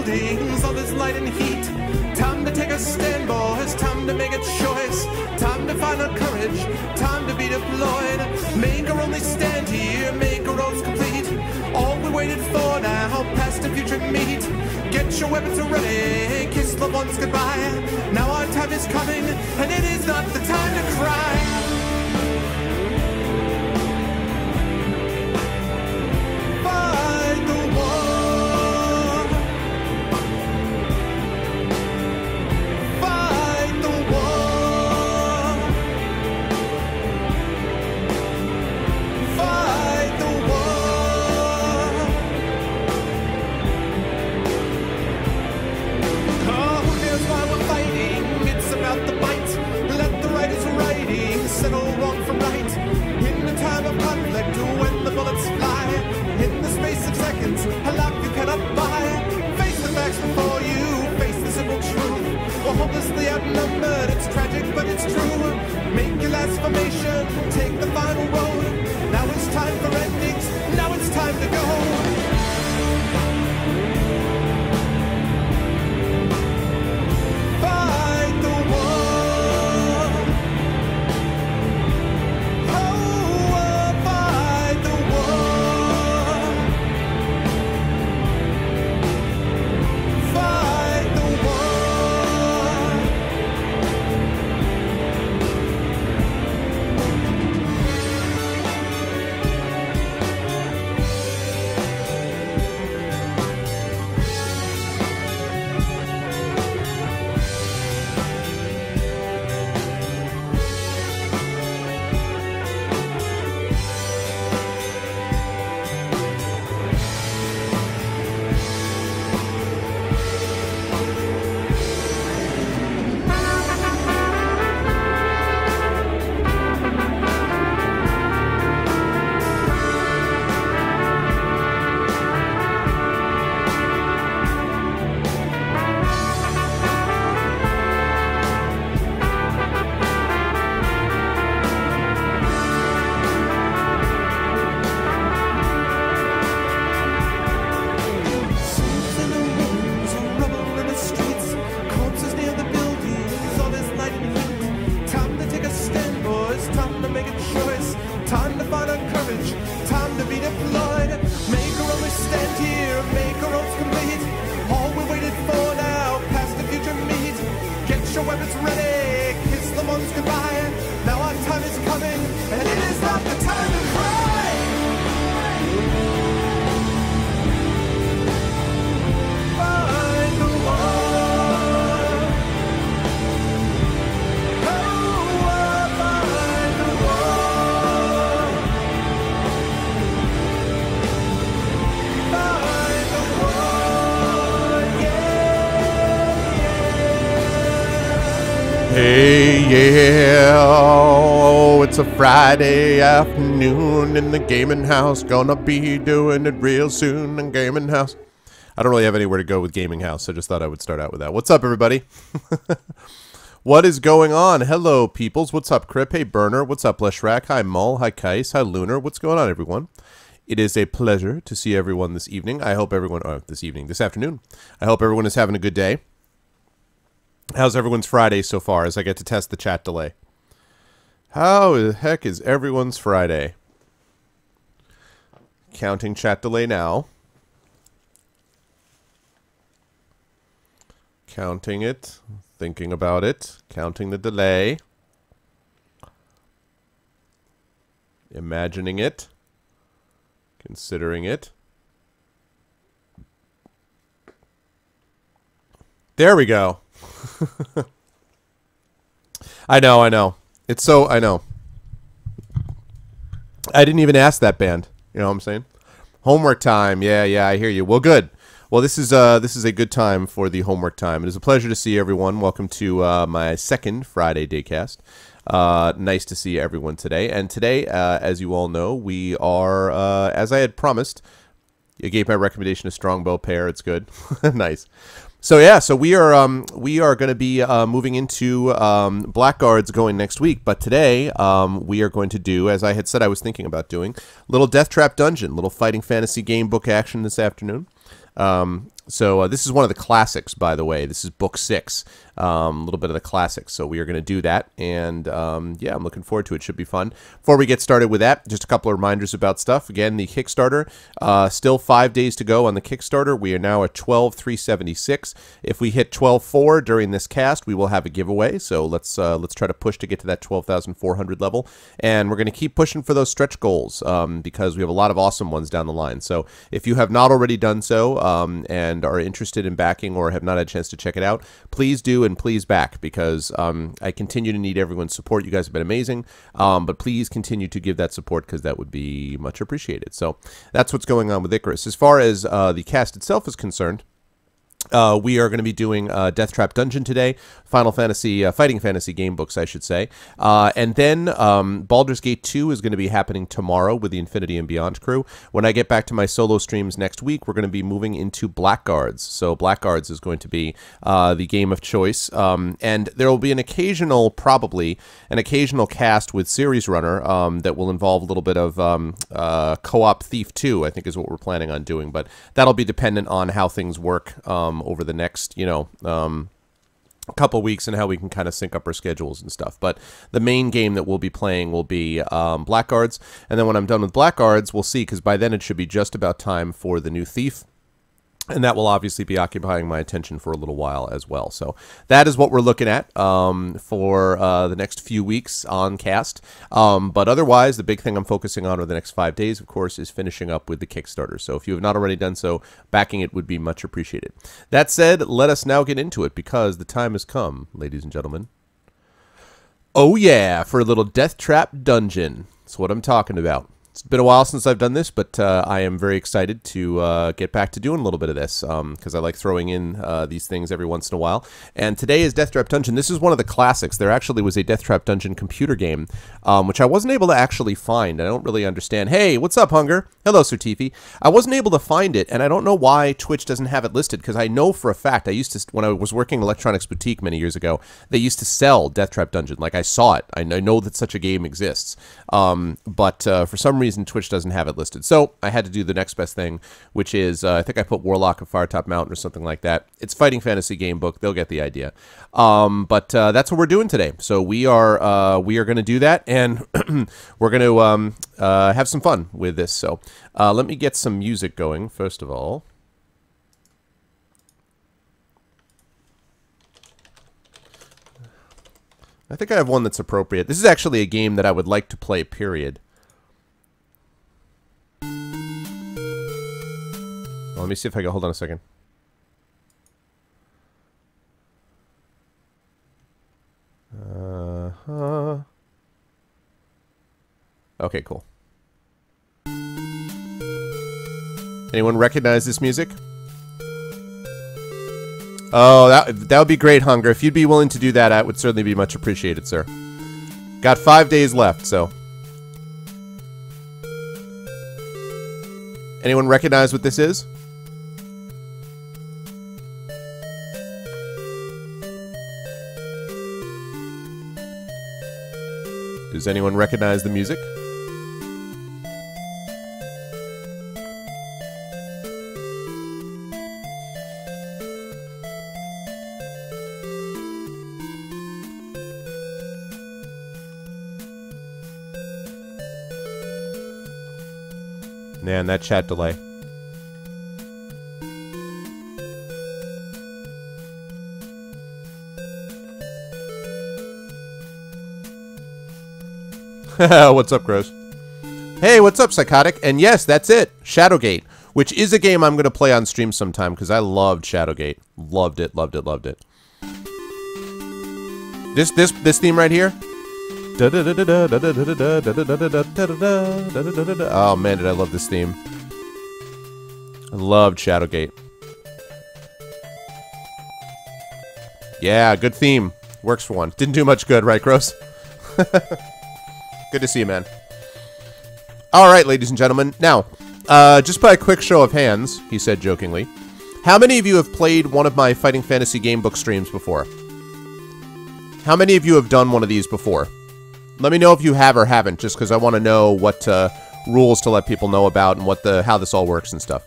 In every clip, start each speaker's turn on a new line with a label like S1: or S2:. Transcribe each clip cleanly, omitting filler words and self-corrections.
S1: buildings, all this light and heat. Time to take a stand, boys, time to make a choice. Time to find our courage, time to be deployed. Make our only stand here, make our roads complete. All we waited for now, past and future meet. Get your weapons ready, kiss loved ones goodbye. Now our time is coming, and it is not the time to cry. Fight the war. Fight the war. Fight the war. Oh, here's why we're fighting. It's about the bite. Let the writers writing settle wrong from right. In the time of conflict, when the bullets fly, in the space of seconds, a life you cannot buy. Face the facts before you, face the simple truth. We're hopelessly outnumbered, it's tragic but it's true. Make your last formation, take the final road. Now it's time for endings, now it's time to go. Fight the war. Oh, fight the war. Fight the war.
S2: Hey, yeah, oh, it's a Friday afternoon in the gaming house. Gonna be doing it real soon in gaming house. I don't really have anywhere to go with gaming house, so I just thought I would start out with that. What's up, everybody? What is going on? Hello, peoples. What's up, Crip? Hey, Burner. What's up, Leshrak? Hi, Mull. Hi, Kais. Hi, Lunar. What's going on, everyone? It is a pleasure to see everyone this evening. I hope everyone, this afternoon. I hope everyone is having a good day. How's everyone's Friday so far as I get to test the chat delay? How the heck is everyone's Friday? Counting chat delay now. Counting it. Thinking about it. Counting the delay. Imagining it. Considering it. There we go. I know. It's so, I know. I didn't even ask that band. You know what I'm saying? Homework time. Yeah, I hear you. Well, good. Well, this is a good time for the homework time. It is a pleasure to see everyone. Welcome to my second Friday Daycast. Nice to see everyone today. And today, as you all know, we are, as I had promised, I gave my recommendation a strongbow pair. It's good. Nice. So yeah, so we are going to be moving into Blackguards going next week. But today we are going to do, as I had said I was thinking about doing, little Deathtrap Dungeon, little Fighting Fantasy Gamebook action this afternoon. So this is one of the classics, by the way. This is book 6, a little bit of the classics. So we are going to do that, and yeah, I'm looking forward to it. Should be fun. Before we get started with that, just a couple of reminders about stuff. Again, the Kickstarter, still 5 days to go on the Kickstarter. We are now at 12,376. If we hit 12,400 during this cast, we will have a giveaway. So let's try to push to get to that 12,400 level, and we're going to keep pushing for those stretch goals because we have a lot of awesome ones down the line. So if you have not already done so and are interested in backing or have not had a chance to check it out, please do, and please back, because I continue to need everyone's support. You guys have been amazing, but please continue to give that support, because that would be much appreciated. So that's what's going on with Icarus. As far as the cast itself is concerned, we are going to be doing Deathtrap Dungeon today, Fighting Fantasy Gamebooks, I should say. And then Baldur's Gate 2 is going to be happening tomorrow with the Infinity and Beyond crew. When I get back to my solo streams next week, we're going to be moving into Blackguards. So Blackguards is going to be the game of choice. And there will be an occasional, probably, an occasional cast with Series Runner that will involve a little bit of co-op Thief 2, I think is what we're planning on doing. But that'll be dependent on how things work over the next, couple weeks, and how we can kind of sync up our schedules and stuff. But the main game that we'll be playing will be Blackguards, and then when I'm done with Blackguards, we'll see, because by then it should be just about time for the new Thief. And that will obviously be occupying my attention for a little while as well. So that is what we're looking at for the next few weeks on cast. But otherwise, the big thing I'm focusing on over the next 5 days, of course, is finishing up with the Kickstarter. So if you have not already done so, backing it would be much appreciated. That said, let us now get into it, because the time has come, ladies and gentlemen. Oh yeah, for a little Deathtrap Dungeon. That's what I'm talking about. It's been a while since I've done this, but I am very excited to get back to doing a little bit of this, because I like throwing in these things every once in a while. And today is Deathtrap Dungeon. This is one of the classics. There actually was a Deathtrap Dungeon computer game, which I wasn't able to actually find. I don't really understand. Hey, what's up, Hunger? Hello, Sir Tiffy. I wasn't able to find it, and I don't know why Twitch doesn't have it listed, because I know for a fact, I used to, when I was working in Electronics Boutique many years ago, they used to sell Deathtrap Dungeon. Like, I saw it. I know that such a game exists. But for some reason, Twitch doesn't have it listed. So I had to do the next best thing, which is, I think I put Warlock of Firetop Mountain or something like that. It's Fighting Fantasy Gamebook. They'll get the idea. But that's what we're doing today. So we are going to do that, and we're going to have some fun with this. So let me get some music going, first of all. I think I have one that's appropriate. This is actually a game that I would like to play, period. Let me see if I can... Hold on a second. Okay, cool. Anyone recognize this music? Oh, that would be great, Hunger. If you'd be willing to do that, that would certainly be much appreciated, sir. Got 5 days left, so... Anyone recognize what this is? Does anyone recognize the music? Man, that chat delay. What's up, Gross? Hey, what's up, Psychotic? And yes, that's it. Shadowgate, which is a game I'm going to play on stream sometime, because I loved Shadowgate. Loved it, loved it, loved it. This theme right here. Oh man, did I love this theme. I loved Shadowgate. Yeah, good theme. Works for one. Didn't do much good, right, Gross? Good to see you, man. Alright, ladies and gentlemen. Now, just by a quick show of hands, he said jokingly, how many of you have played one of my Fighting Fantasy Gamebook streams before? How many of you have done one of these before? Let me know if you have or haven't, just because I want to know what rules to let people know about and what how this all works and stuff.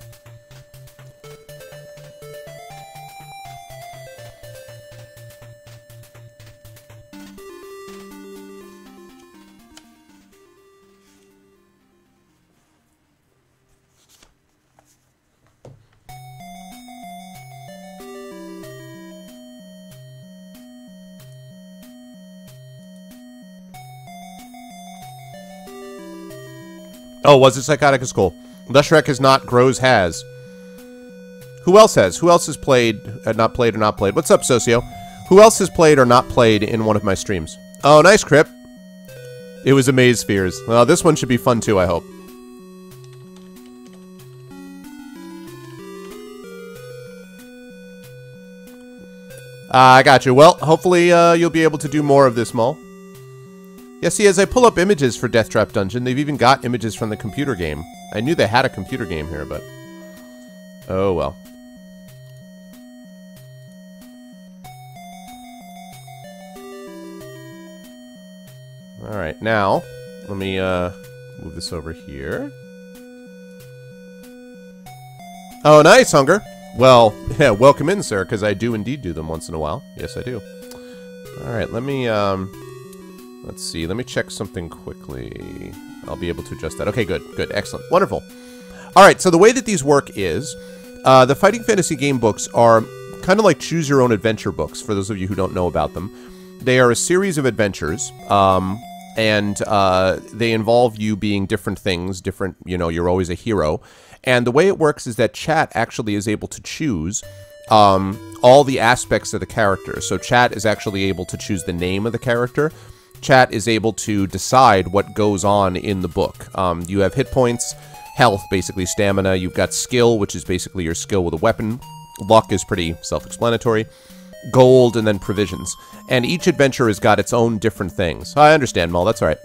S2: Oh, was it Psychotic is cool. Leshrek is not, Grows has. Who else has? Who else has played, not played or not played? What's up, Socio? Who else has played or not played in one of my streams? Oh, nice, Crip. It was a Maze Spheres. Well, this one should be fun too, I hope. I got you. Well, hopefully you'll be able to do more of this, Mull. Yeah, see, as I pull up images for Deathtrap Dungeon, they've even got images from the computer game. I knew they had a computer game here, but... oh, well. Alright, now, let me move this over here. Oh, nice, Hunger! Well, yeah, welcome in, sir, because I do indeed do them once in a while. Yes, I do. Alright, let me, let's see, let me check something quickly. I'll be able to adjust that. Okay, good, good, excellent, wonderful. Alright, so the way that these work is, the Fighting Fantasy Gamebooks are kind of like choose-your-own-adventure books, for those of you who don't know about them. They are a series of adventures, and they involve you being different things, different, you know, you're always a hero. And the way it works is that chat actually is able to choose all the aspects of the character. So chat is actually able to choose the name of the character. Chat is able to decide what goes on in the book. You have hit points, health, basically stamina. You've got skill, which is basically your skill with a weapon. Luck is pretty self-explanatory. Gold, and then provisions. And each adventure has got its own different things. I understand, Mull, that's alright.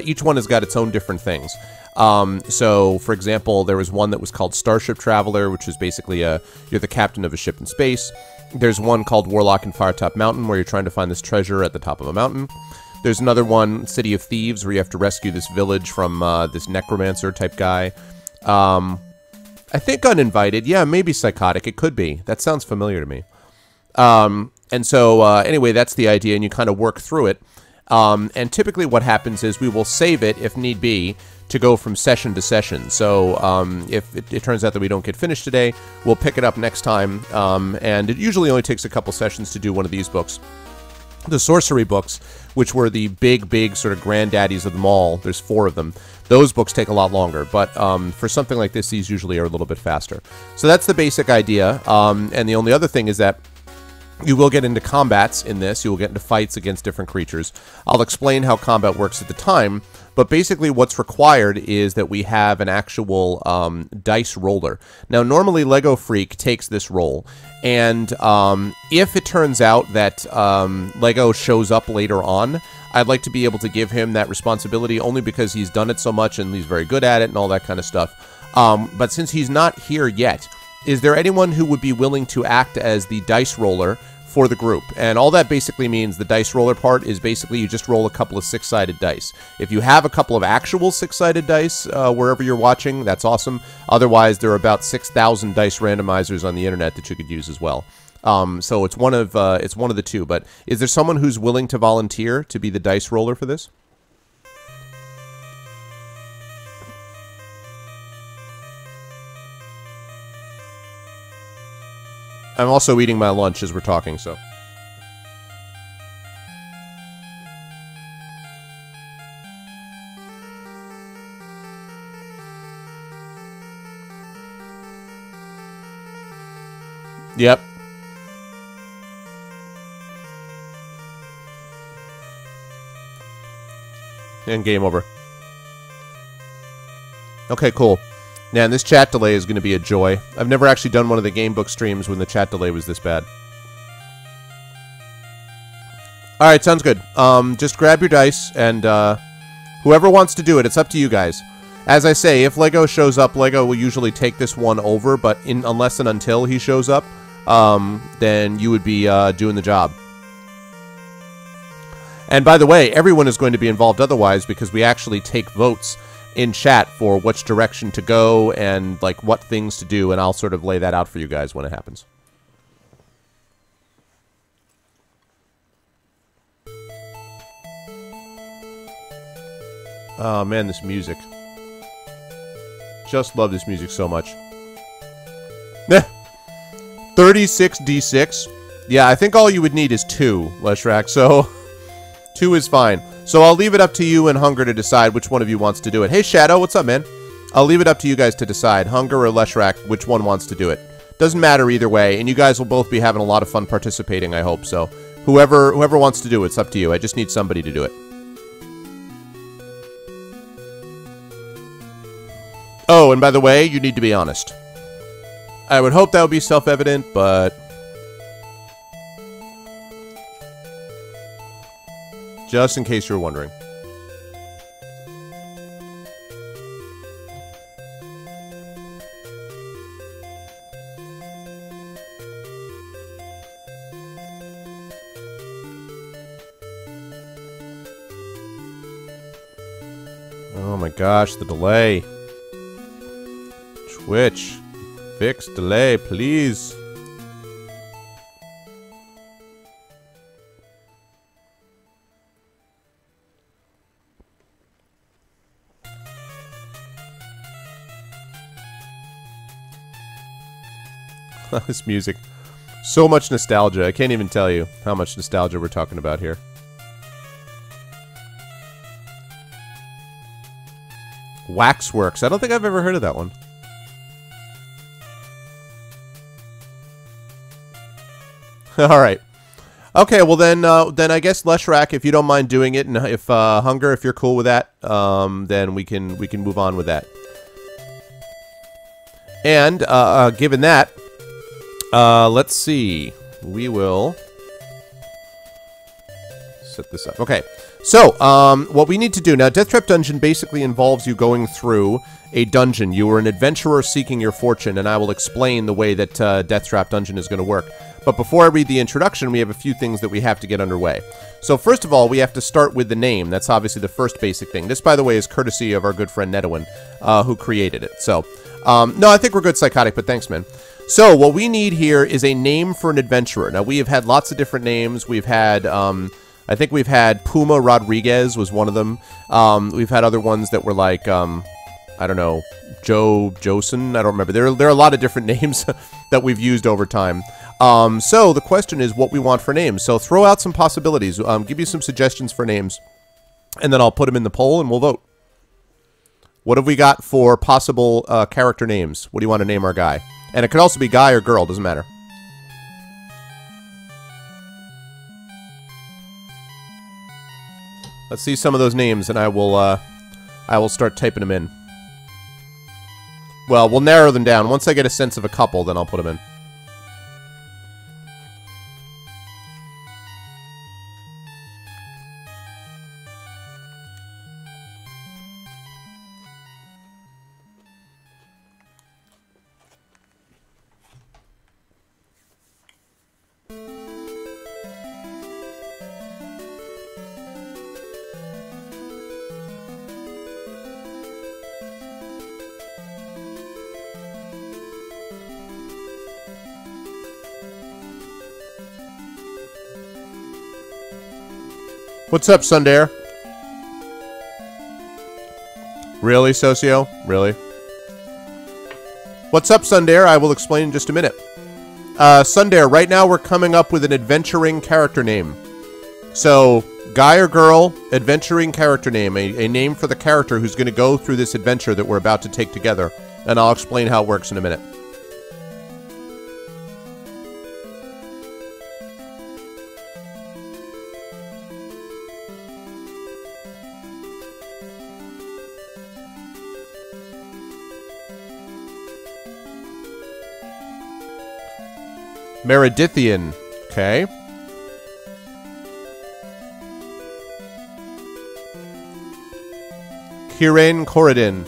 S2: Each one has got its own different things. So, for example, there was one that was called Starship Traveler, which is basically you're the captain of a ship in space. There's one called Warlock in Firetop Mountain, where you're trying to find this treasure at the top of a mountain. There's another one, City of Thieves, where you have to rescue this village from this necromancer-type guy. I think Uninvited. Yeah, maybe Psychotic. It could be. That sounds familiar to me. Anyway, that's the idea, and you kind of work through it. And typically what happens is we will save it, if need be, to go from session to session. So if it turns out that we don't get finished today, we'll pick it up next time. And it usually only takes a couple sessions to do one of these books. The sorcery books, which were the big sort of granddaddies of them all, there's 4 of them. Those books take a lot longer, but for something like this, these usually are a little bit faster. So that's the basic idea, and the only other thing is that you will get into combats in this. You will get into fights against different creatures. I'll explain how combat works at the time, but basically what's required is that we have an actual dice roller. Now, normally Lego Freak takes this roll, and if it turns out that Lego shows up later on, I'd like to be able to give him that responsibility only because he's done it so much and he's very good at it and all that kind of stuff. But since he's not here yet, is there anyone who would be willing to act as the dice roller for the group? And all that basically means, the dice roller part is basically you just roll a couple of 6-sided dice. If you have a couple of actual 6-sided dice wherever you're watching, that's awesome. Otherwise, there are about 6,000 dice randomizers on the internet that you could use as well. So it's one of the two. But is there someone who's willing to volunteer to be the dice roller for this? I'm also eating my lunch as we're talking, so. Yep. And game over. Okay, cool. Man, this chat delay is going to be a joy. I've never actually done one of the gamebook streams when the chat delay was this bad. Alright, sounds good. Just grab your dice, and whoever wants to do it, it's up to you guys. As I say, if Lego shows up, Lego will usually take this one over, but unless and until he shows up, then you would be doing the job. And by the way, everyone is going to be involved otherwise, because we actually take votes in chat for which direction to go and like what things to do, and I'll sort of lay that out for you guys when it happens. Oh man, this music. Just love this music so much. 36d6. Yeah, I think all you would need is 2, Leshrak, so 2 is fine. So I'll leave it up to you and Hunger to decide which one of you wants to do it. Hey, Shadow, what's up, man? I'll leave it up to you guys to decide, Hunger or Leshrac, which one wants to do it. Doesn't matter either way, and you guys will both be having a lot of fun participating, I hope. So whoever wants to do it, it's up to you. I just need somebody to do it. Oh, and by the way, you need to be honest. I would hope that would be self-evident, but... just in case you were wondering. Oh my gosh, the delay. Twitch. Fix delay, please. This music. So much nostalgia. I can't even tell you how much nostalgia we're talking about here. Waxworks. I don't think I've ever heard of that one. Alright. Okay, well then I guess Leshrac, if you don't mind doing it, and if Hunger, if you're cool with that, then we can move on with that. And given that, let's see. We will set this up. Okay. So, what we need to do now, Deathtrap Dungeon basically involves you going through a dungeon. You are an adventurer seeking your fortune, and I will explain the way that Deathtrap Dungeon is going to work. But before I read the introduction, we have a few things that we have to get underway. So first of all, we have to start with the name. That's obviously the first basic thing. This, by the way, is courtesy of our good friend Nedwin, who created it. So, no, I think we're good, Psychotic, but thanks, man. So, what we need here is a name for an adventurer. Now, we have had lots of different names. We've had, I think we've had Puma Rodriguez was one of them. We've had other ones that were like, I don't know, Josen. I don't remember. There are a lot of different names that we've used over time. So the question is what we want for names. So throw out some possibilities. Give you some suggestions for names, and then I'll put them in the poll and we'll vote. What have we got for possible character names? What do you want to name our guy? And it could also be guy or girl. Doesn't matter. Let's see some of those names, and I will start typing them in. Well, we'll narrow them down. Once I get a sense of a couple, then I'll put them in. What's up, Sundare? Really, Socio? Really? What's up, Sundare? I will explain in just a minute. Sundare, right now we're coming up with an adventuring character name. So, guy or girl, adventuring character name. A name for the character who's going to go through this adventure that we're about to take together. And I'll explain how it works in a minute. Meredithian. Okay. Kirin Corridin.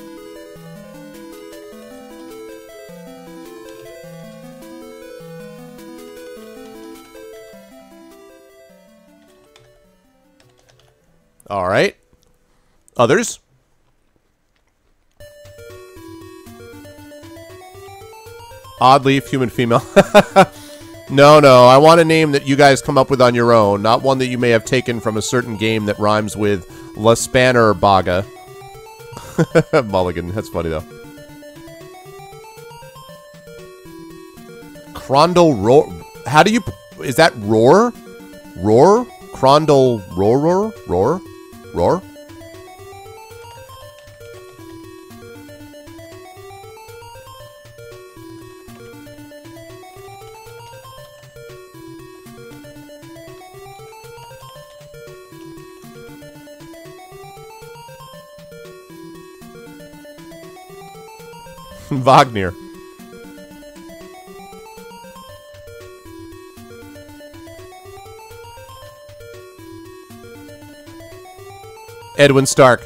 S2: All right. Others? Oddleaf, human female. No, I want a name that you guys come up with on your own, not one that you may have taken from a certain game that rhymes with La Spanner Baga. Mulligan, that's funny though. Crondle Roar. How do you... Is that Roar? Roar? Crondle Roar? Roar? Roar? Wagner. Edwin Stark.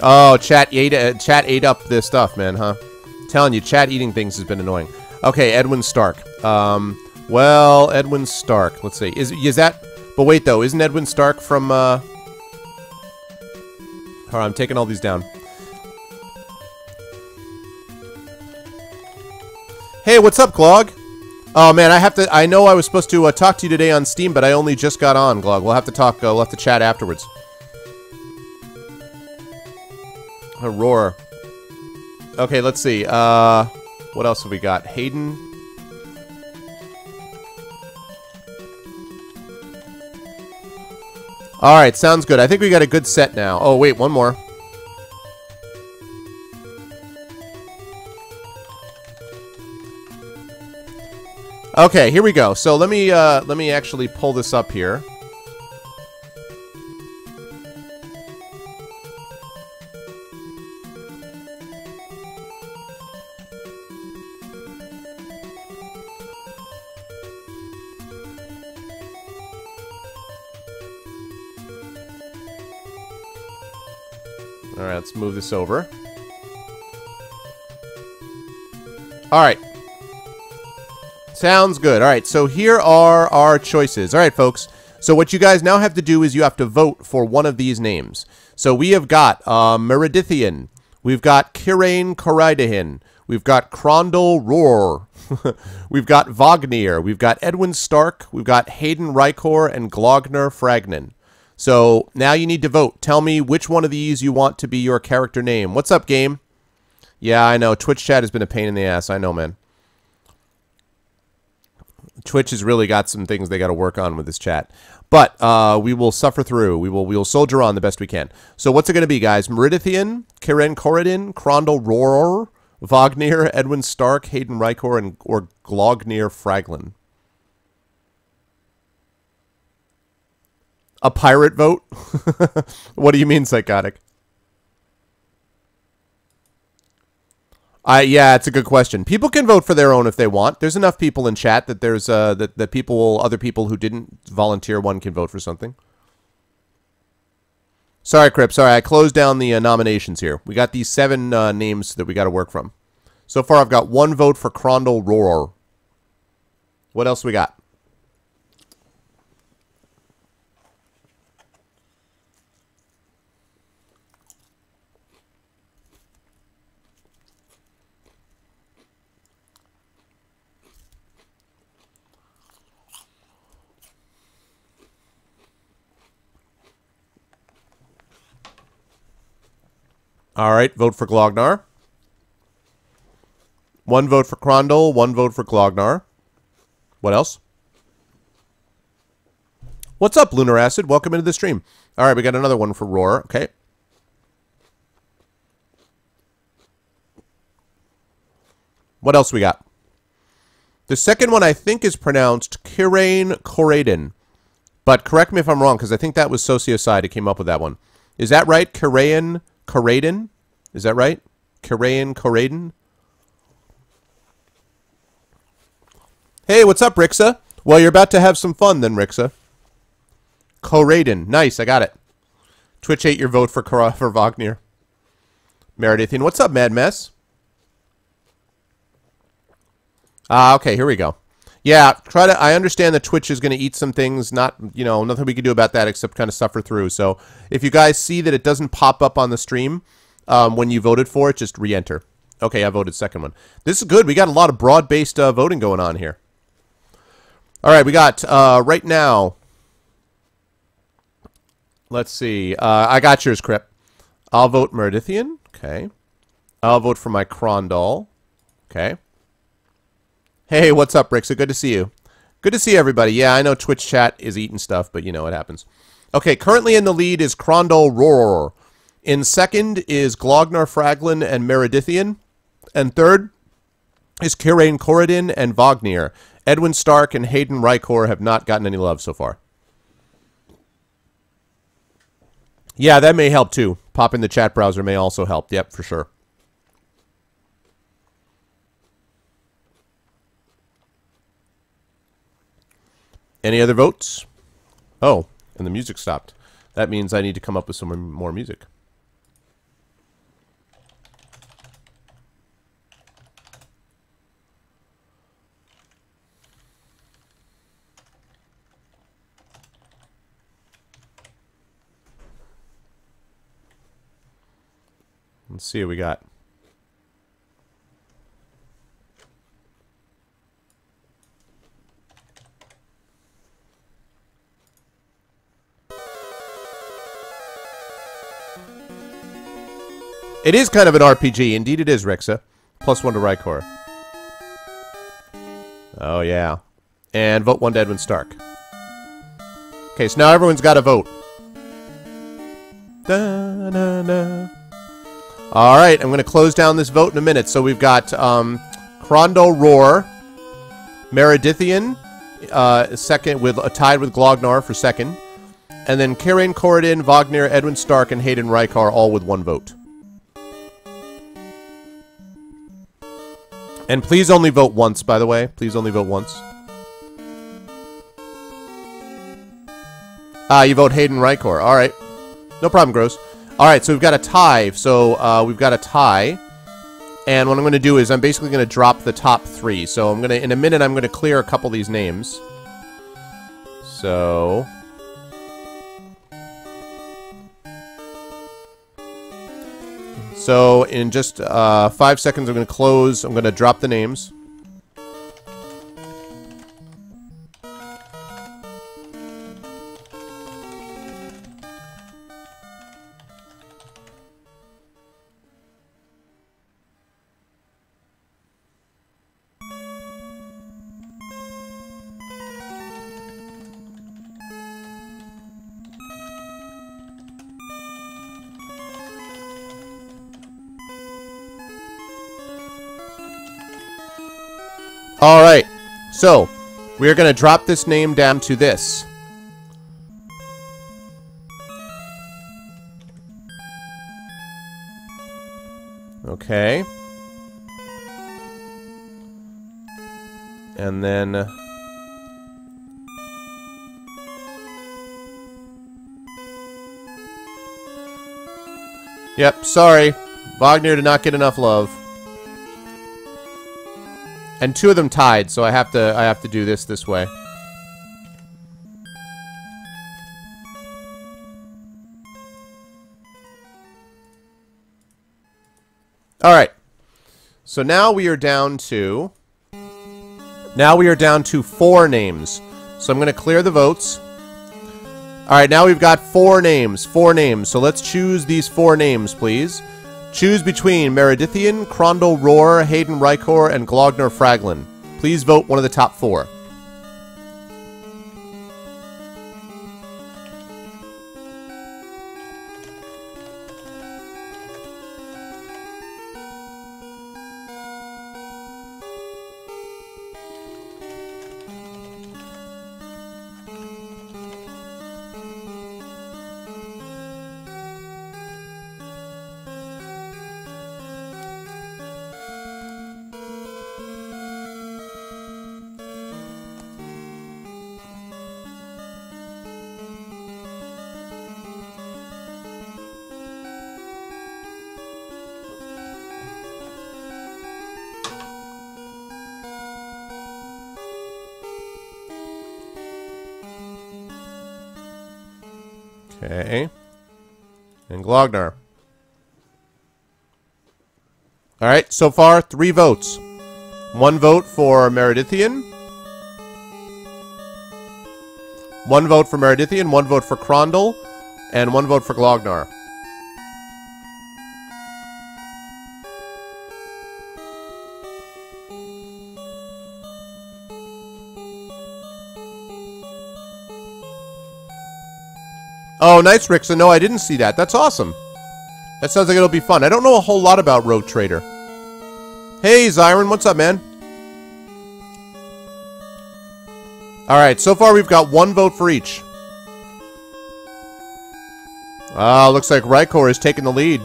S2: Oh, chat ate up this stuff, man, huh? Telling you, chat eating things has been annoying. Okay, Edwin Stark. Well, Edwin Stark. Let's see. Is that? But wait, though, isn't Edwin Stark from? Hold on, I'm taking all these down. Hey, what's up, Glog? Oh man, I know I was supposed to talk to you today on Steam, but I only just got on, Glog. We'll have to talk. We'll have to chat afterwards. Roar. Okay, let's see. What else have we got? Hayden. All right, sounds good. I think we got a good set now. Oh wait, one more. Okay, here we go. So let me actually pull this up here. All right, let's move this over. All right. Sounds good. All right, so here are our choices. All right, folks. So what you guys now have to do is you have to vote for one of these names. So we have got Meridithian. We've got Kirain Corridahin. We've got Crondel Roar. We've got Wagner. We've got Edwin Stark. We've got Hayden Rykor and Glogner Fragnan. So now you need to vote. Tell me which one of these you want to be your character name. What's up, game? Yeah, I know. Twitch chat has been a pain in the ass. I know, man. Twitch has really got some things they got to work on with this chat. But we will suffer through. We will soldier on the best we can. So what's it going to be, guys? Meridithian, Kirain Corridin, Crondel Roar, Wagner, Edwin Stark, Hayden Rykor, or Glogner Fraglan. A pirate vote? What do you mean, psychotic? Yeah, it's a good question. People can vote for their own if they want. There's enough people in chat that there's other people who didn't volunteer one can vote for something. Sorry, Crip. Sorry, I closed down the nominations here. We got these 7 names that we got to work from. So far, I've got 1 vote for Crondel Roar. What else we got? All right, vote for Glognar. 1 vote for Crondel, 1 vote for Glognar. What else? What's up, Lunar Acid? Welcome into the stream. All right, we got another one for Roar. Okay. What else we got? The second one I think is pronounced Kirain Corridin. But correct me if I'm wrong, because I think that was Sociocide who came up with that one. Is that right? Kirain Corridin? Is that right? Kirain Corridin? Hey, what's up, Rixa? Well, you're about to have some fun then, Rixa. Corridin. Nice, I got it. Twitch ate your vote for Wagner. Meridithian. What's up, Mad Mess? Okay, here we go. Yeah, I understand that Twitch is going to eat some things. Nothing we can do about that except kind of suffer through. So if you guys see that it doesn't pop up on the stream when you voted for it, just re-enter. Okay, I voted second one. This is good. We got a lot of broad-based voting going on here. All right, we got right now. Let's see. I got yours, Crip. I'll vote Meridithian. Okay. I'll vote for my Crondel. Okay. Hey, what's up, Rixa? Good to see you. Good to see everybody. Yeah, I know Twitch chat is eating stuff, but you know, it happens. Okay, currently in the lead is Krondal Roar. In second is Glognar Fraglin and Meridithian. And third is Kirain Corridin and Vognir. Edwin Stark and Hayden Rykor have not gotten any love so far. Yeah, that may help too. Pop in the chat browser may also help. Yep, for sure. Any other votes? Oh, and the music stopped. That means I need to come up with some more music. Let's see what we got. It is kind of an RPG. Indeed it is, Rixa. +1 to Rykor. Oh, yeah. And vote 1 to Edwin Stark. Okay, so now everyone's got a vote. Da, da, da. All right, I'm going to close down this vote in a minute. So we've got Krondal Roar, Meridithian, second with tied with Glognar for second, and then Kirain Corridin, Vognir, Edwin Stark, and Hayden Rykar all with 1 vote. And please only vote once, by the way. Please only vote once. You vote Hayden Rykor. All right. No problem, Gross. All right, so we've got a tie. So we've got a tie. And what I'm going to do is I'm basically going to drop the top 3. So I'm going to, in a minute, I'm going to clear a couple of these names. So... So, in just 5 seconds, I'm going to close. I'm going to drop the names. Alright, so we're going to drop this name down to this. Okay. And then... Yep, sorry. Vognir did not get enough love. And 2 of them tied, so I have to do this way. All right. So now we are down to 4 names. So I'm going to clear the votes. All right, now we've got 4 names. 4 names. So let's choose these 4 names, please. Choose between Meridithian, Krondal Roar, Hayden Rykor, and Glognar Fraglin. Please vote one of the top 4. Okay. And Glognar. Alright, so far 3 votes. 1 vote for Meridithian. 1 vote for Meridithian, 1 vote for Krondal, and 1 vote for Glognar. Oh, nice, Rixa. No, I didn't see that. That's awesome. That sounds like it'll be fun. I don't know a whole lot about Rogue Trader. Hey, Zyron. What's up, man? Alright, so far we've got 1 vote for each. Ah, looks like Rykor is taking the lead.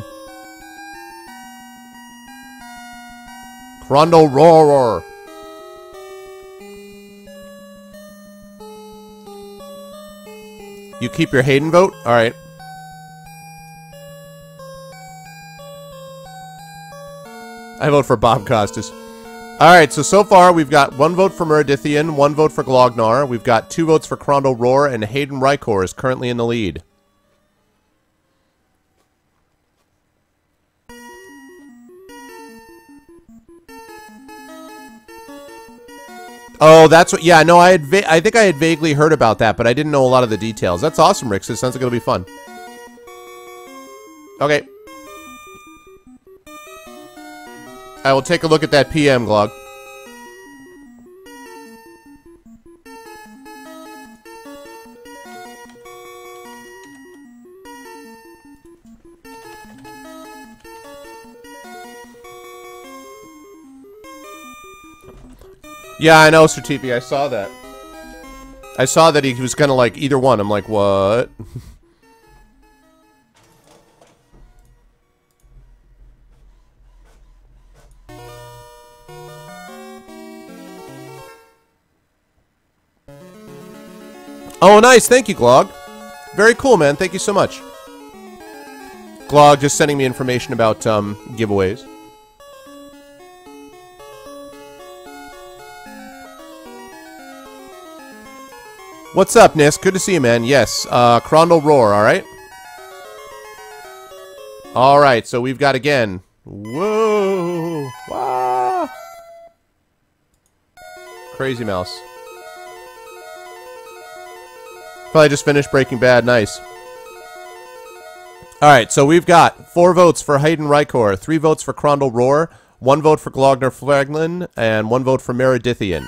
S2: Crondle Roar. You keep your Hayden vote? Alright. I vote for Bob Costas. Alright, so far we've got 1 vote for Meridithian, 1 vote for Glognar, we've got 2 votes for Crondle Roar, and Hayden Rykor is currently in the lead. Oh, that's what... Yeah, no, I think I had vaguely heard about that, but I didn't know a lot of the details. That's awesome, Rix. It sounds like it'll be fun. Okay. I will take a look at that PM, Glog. Yeah, I know, Sir TP. I saw that. I saw that he was gonna like either one. I'm like, what? Oh, nice. Thank you, Glog. Very cool, man. Thank you so much. Glog just sending me information about giveaways. What's up, Nisk? Good to see you, man. Yes, Crondle Roar, alright? Alright, so we've got again. Whoa! Wow! Crazy Mouse. Probably just finished Breaking Bad. Nice. Alright, so we've got 4 votes for Hayden Rykor, 3 votes for Crondle Roar, 1 vote for Glognar Flaglin, and 1 vote for Meridithian.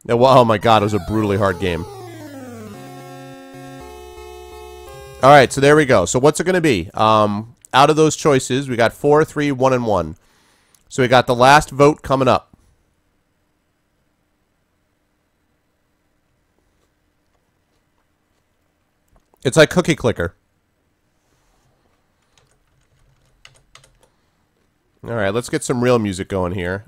S2: Oh my god, it was a brutally hard game. Alright, so there we go. So what's it going to be? Out of those choices, we got 4, 3, 1, and 1. So we got the last vote coming up. It's like Cookie Clicker. Alright, let's get some real music going here.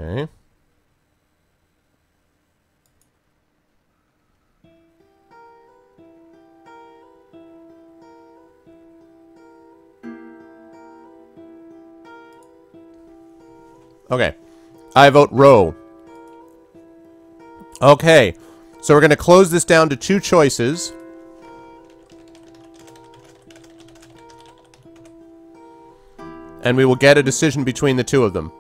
S2: Okay. Okay. I vote row. Okay. So we're going to close this down to 2 choices. And we will get a decision between the 2 of them.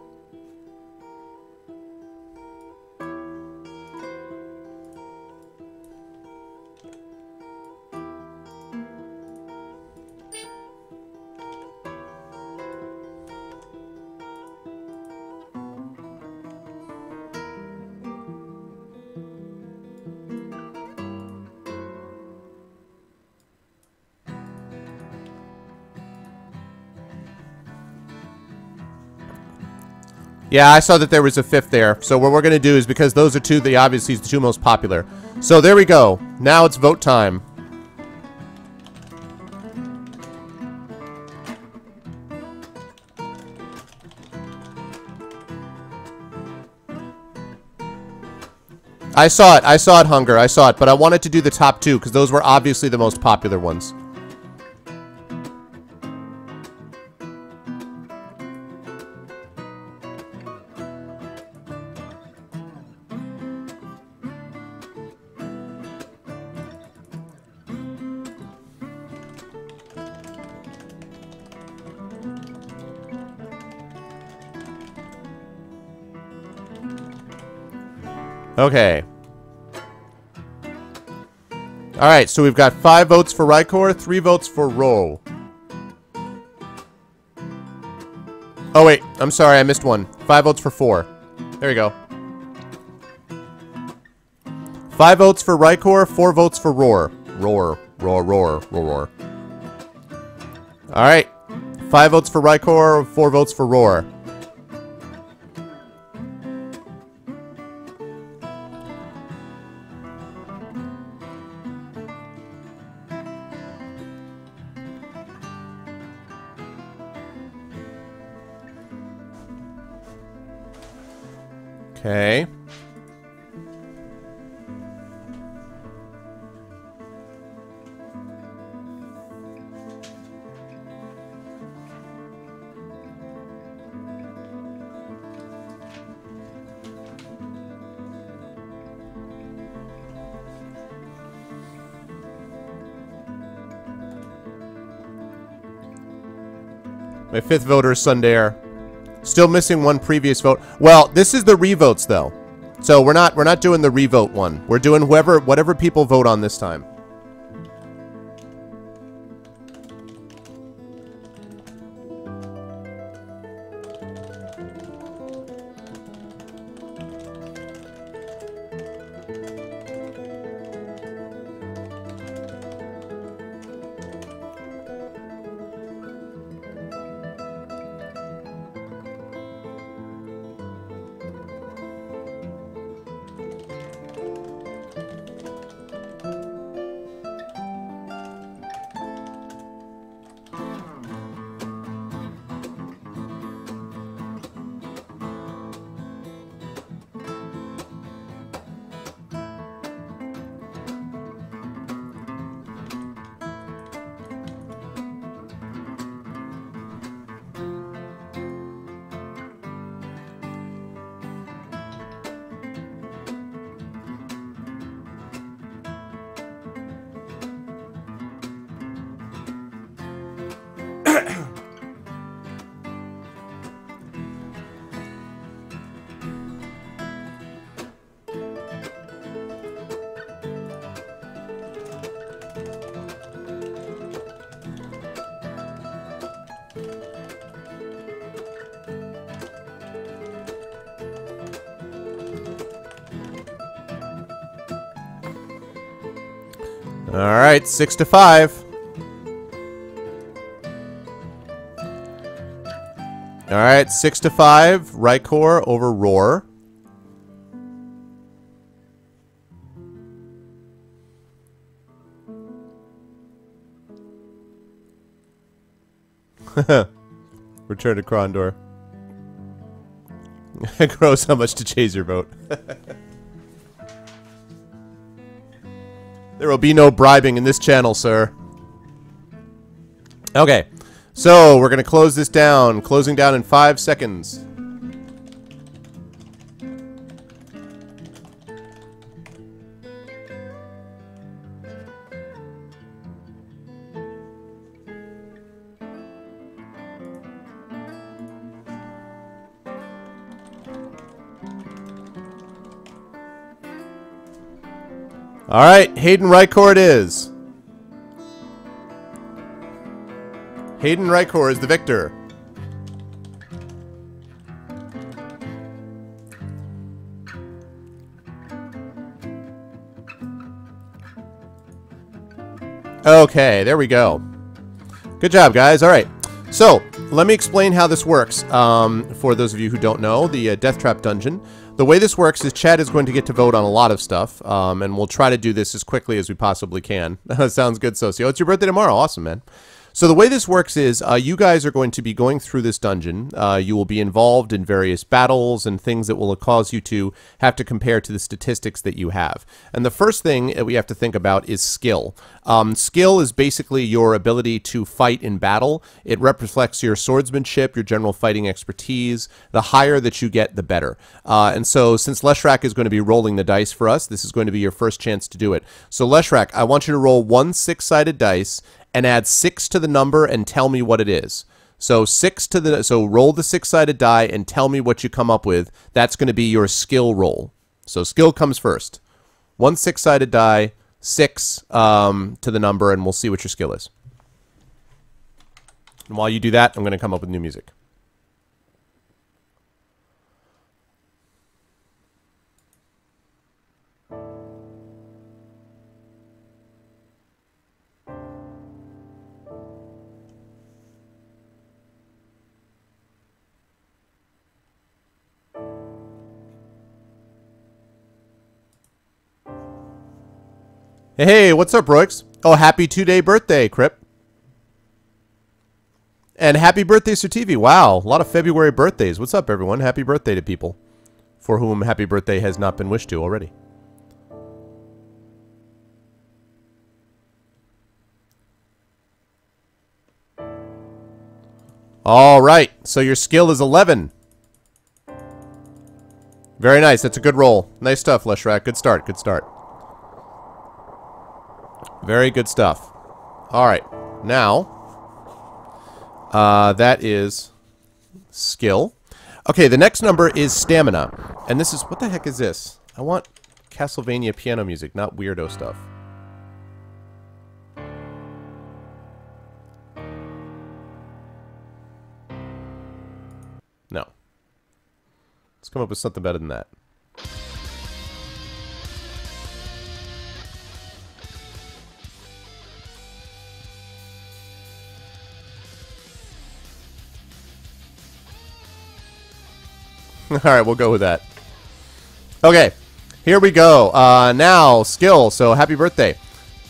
S2: Yeah, I saw that there was a 5th there. So what we're going to do is, because those are obviously the 2 most popular. So there we go. Now it's vote time. I saw it, Hunger. I saw it, but I wanted to do the top 2 because those were obviously the most popular ones. Okay. Alright, so we've got 5 votes for Rykor, 3 votes for Ro. Oh wait, I'm sorry, I missed one. 5 votes for 4. There you go. 5 votes for Rykor, 4 votes for Roar. Roar. Alright. 5 votes for Rykor, 4 votes for Roar. Okay. My 5th voter is Sundare. Still missing 1 previous vote. Well, this is the revotes though. So we're not doing the revote one. We're doing whatever people vote on this time. Alright, 6 to 5. Alright, 6 to 5. Rykor over Roar. Return to Krondor. Gross, how much to chase your vote. There will be no bribing in this channel, sir. Okay, so we're going to close this down. Closing down in 5 seconds. Alright, Hayden Rykor it is. Hayden Rykor is the victor. Okay, there we go. Good job, guys. Alright, so let me explain how this works. For those of you who don't know, the Deathtrap Dungeon. The way this works is Chad is going to get to vote on a lot of stuff, and we'll try to do this as quickly as we possibly can. Sounds good, Socio. It's your birthday tomorrow. Awesome, man. So the way this works is you guys are going to be going through this dungeon. You will be involved in various battles and things that will cause you to have to compare to the statistics that you have. And the first thing that we have to think about is skill. Skill is basically your ability to fight in battle. It reflects your swordsmanship, your general fighting expertise. The higher that you get, the better. And so since Leshrac is going to be rolling the dice for us, this is going to be your first chance to do it. So Leshrac, I want you to roll 1 6-sided dice and add 6 to the number and tell me what it is. So roll the 6-sided die and tell me what you come up with. That's going to be your skill roll. So skill comes first. 1 6-sided die, 6 to the number, and we'll see what your skill is. And while you do that, I'm going to come up with new music. Hey, what's up, Roix? Oh, happy 2-day birthday, Crip. And happy birthday, Sir TV. Wow, a lot of February birthdays. What's up, everyone? Happy birthday to people for whom happy birthday has not been wished to already. All right, so your skill is 11. Very nice. That's a good roll. Nice stuff, Leshrak. Good start. Good start. Very good stuff. All right. Now, that is skill. Okay, the next number is stamina. And this is... What the heck is this? I want Castlevania piano music, not weirdo stuff. No. Let's come up with something better than that. Alright, we'll go with that. Okay, here we go. Now, skill. So, happy birthday.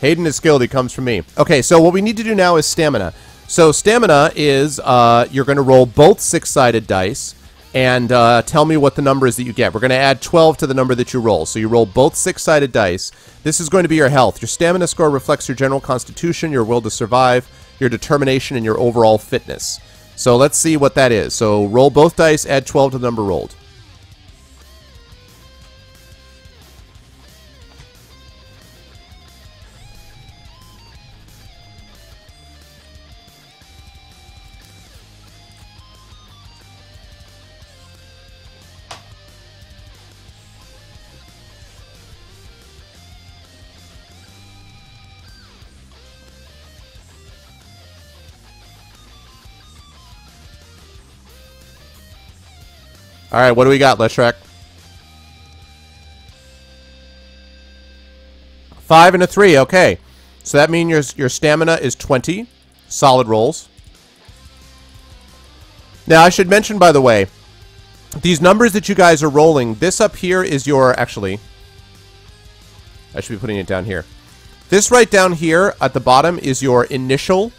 S2: Hayden is skilled. He comes from me. Okay, so what we need to do now is stamina. So, stamina is you're going to roll both 6-sided dice and tell me what the number is that you get. We're going to add 12 to the number that you roll. So, you roll both 6-sided dice. This is going to be your health. Your stamina score reflects your general constitution, your will to survive, your determination, and your overall fitness. So let's see what that is. So roll both dice, add 12 to the number rolled. All right, what do we got, Leshrak? 5 and a 3, okay. So that means your stamina is 20 solid rolls. Now, I should mention, by the way, these numbers that you guys are rolling, this up here is your... Actually, I should be putting it down here. This right down here at the bottom is your initial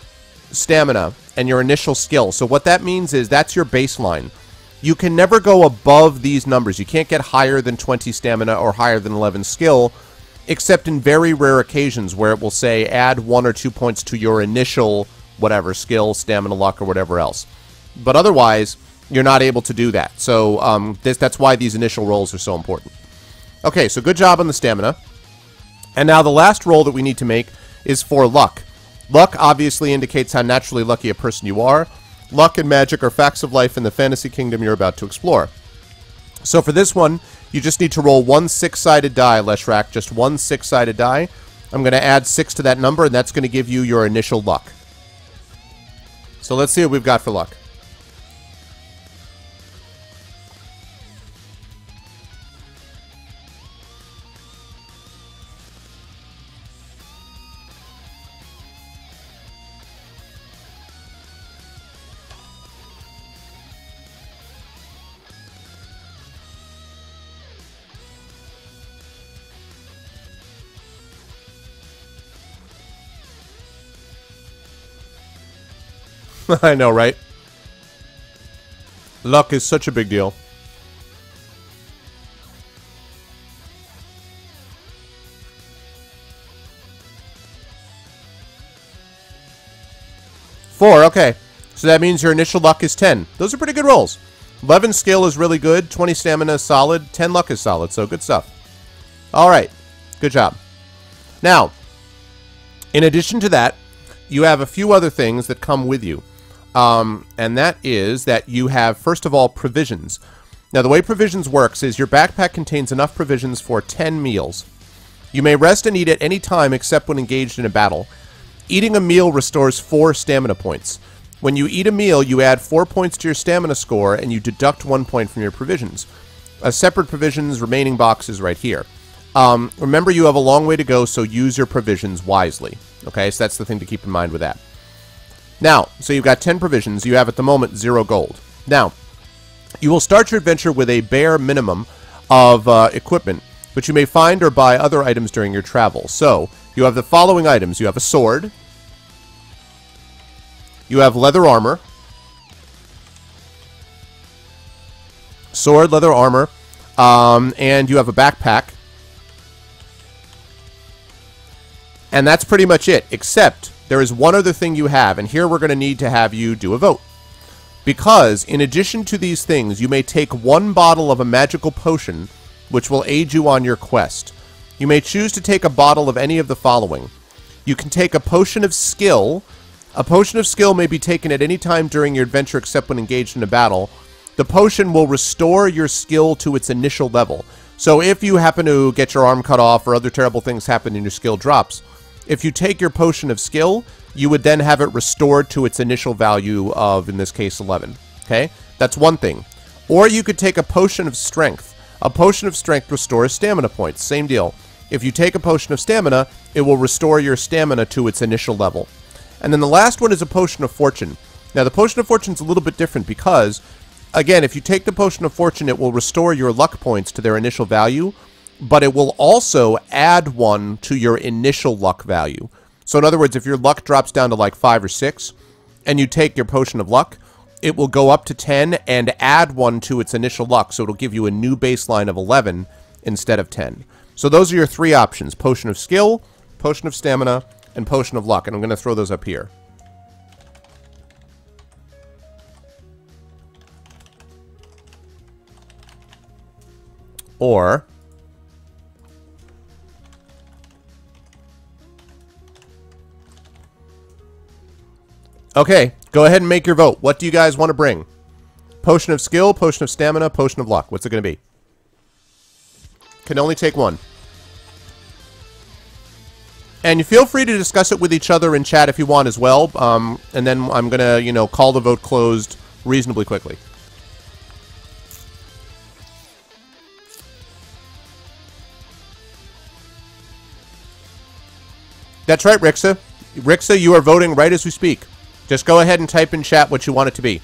S2: stamina and your initial skill. So what that means is that's your baseline. You can never go above these numbers. You can't get higher than 20 stamina or higher than 11 skill, except in very rare occasions where it will say add 1 or 2 points to your initial whatever, skill, stamina, luck, or whatever else. But otherwise, you're not able to do that. So that's why these initial rolls are so important. Okay, so good job on the stamina. And now the last roll that we need to make is for luck. Luck obviously indicates how naturally lucky a person you are. Luck and magic are facts of life in the fantasy kingdom you're about to explore. So for this one, you just need to roll 1 6-sided die, Leshrak. Just 1 6-sided die. I'm going to add 6 to that number, and that's going to give you your initial luck. So let's see what we've got for luck. I know, right? Luck is such a big deal. Four, okay. So that means your initial luck is 10. Those are pretty good rolls. 11 skill is really good. 20 stamina is solid. 10 luck is solid. So good stuff. All right. Good job. Now, in addition to that, you have a few other things that come with you. And that is that you have, first of all, provisions. Now, the way provisions works is your backpack contains enough provisions for 10 meals. You may rest and eat at any time except when engaged in a battle. Eating a meal restores 4 stamina points. When you eat a meal, you add 4 points to your stamina score, and you deduct 1 point from your provisions. A separate provisions remaining box is right here. Remember, you have a long way to go, so use your provisions wisely. Okay, so that's the thing to keep in mind with that. Now, so you've got 10 provisions. You have, at the moment, 0 gold. Now, you will start your adventure with a bare minimum of equipment, but you may find or buy other items during your travel. So, you have the following items. You have a sword. You have leather armor. Sword, leather armor. And you have a backpack. And that's pretty much it, except there is one other thing you have, and here we're going to need to have you do a vote. Because, in addition to these things, you may take 1 bottle of a magical potion, which will aid you on your quest. You may choose to take a bottle of any of the following. You can take a potion of skill. A potion of skill may be taken at any time during your adventure except when engaged in a battle. The potion will restore your skill to its initial level. So if you happen to get your arm cut off or other terrible things happen and your skill drops, if you take your potion of skill, you would then have it restored to its initial value of, in this case, 11. Okay? That's one thing. Or you could take a potion of strength. A potion of strength restores stamina points. Same deal. If you take a potion of stamina, it will restore your stamina to its initial level. And then the last one is a potion of fortune. Now, the potion of fortune is a little bit different because, again, if you take the potion of fortune, it will restore your luck points to their initial value, but it will also add 1 to your initial luck value. So in other words, if your luck drops down to like 5 or 6, and you take your potion of luck, it will go up to 10 and add 1 to its initial luck, so it'll give you a new baseline of 11 instead of 10. So those are your 3 options: potion of skill, potion of stamina, and potion of luck, and I'm going to throw those up here. Or okay, go ahead and make your vote. What do you guys want to bring? Potion of skill, potion of stamina, potion of luck. What's it going to be? Can only take 1. And you feel free to discuss it with each other in chat if you want as well. And then I'm going to, you know, call the vote closed reasonably quickly. That's right, Rixa. Rixa, you are voting right as we speak. Just go ahead and type in chat what you want it to be.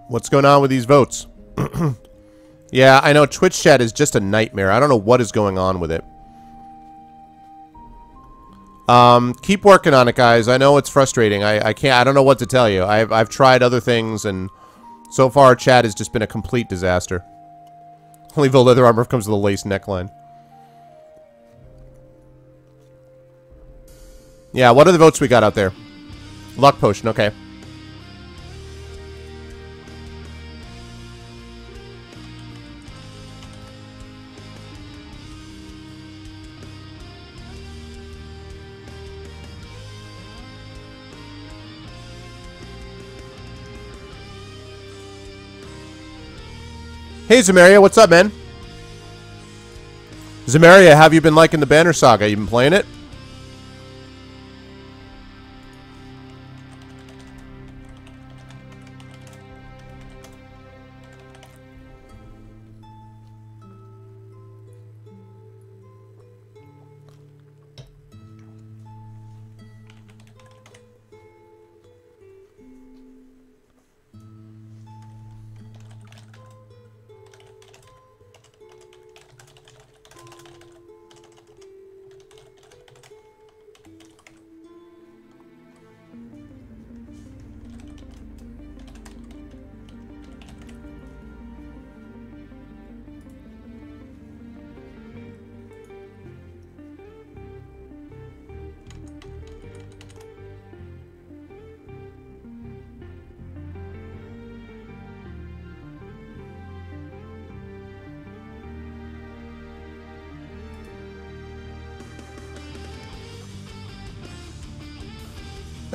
S2: What's going on with these votes? Yeah, I know Twitch chat is just a nightmare. I don't know what is going on with it. Keep working on it, guys. I know it's frustrating. I don't know what to tell you. I've tried other things, and so far chat has just been a complete disaster. Only the leather armor comes with a lace neckline. Yeah, what are the votes we got out there? Luck potion, okay. Hey, Zamaria, what's up, man? Zamaria, have you been liking the Banner Saga? You been playing it?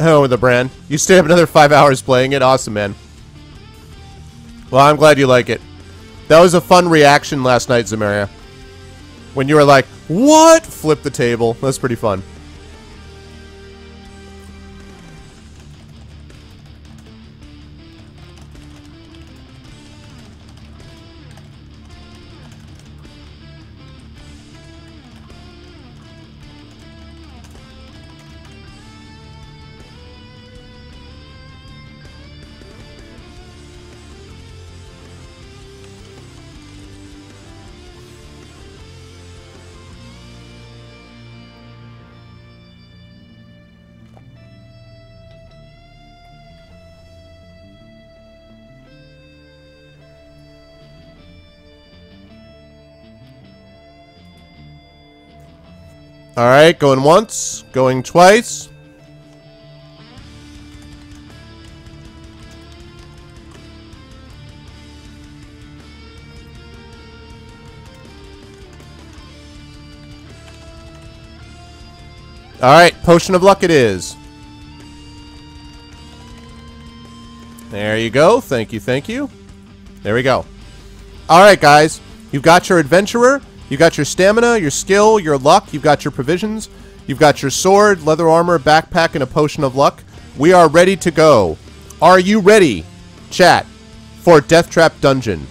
S2: Oh, the brand. You stay up another 5 hours playing it? Awesome, man. Well, I'm glad you like it. That was a fun reaction last night, Zamaria. When you were like, what? Flip the table. That's pretty fun. Alright, going once, going twice. Alright, Potion of Luck it is. There you go. Thank you, thank you. There we go. Alright, guys. You've got your Adventurer. You've got your stamina, your skill, your luck. You've got your provisions. You've got your sword, leather armor, backpack, and a potion of luck. We are ready to go. Are you ready, chat, for Deathtrap Dungeon?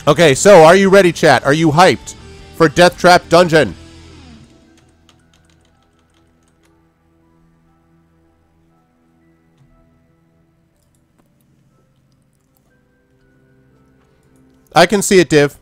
S2: Okay, so are you ready, chat? Are you hyped for Deathtrap Dungeon? I can see it, Div.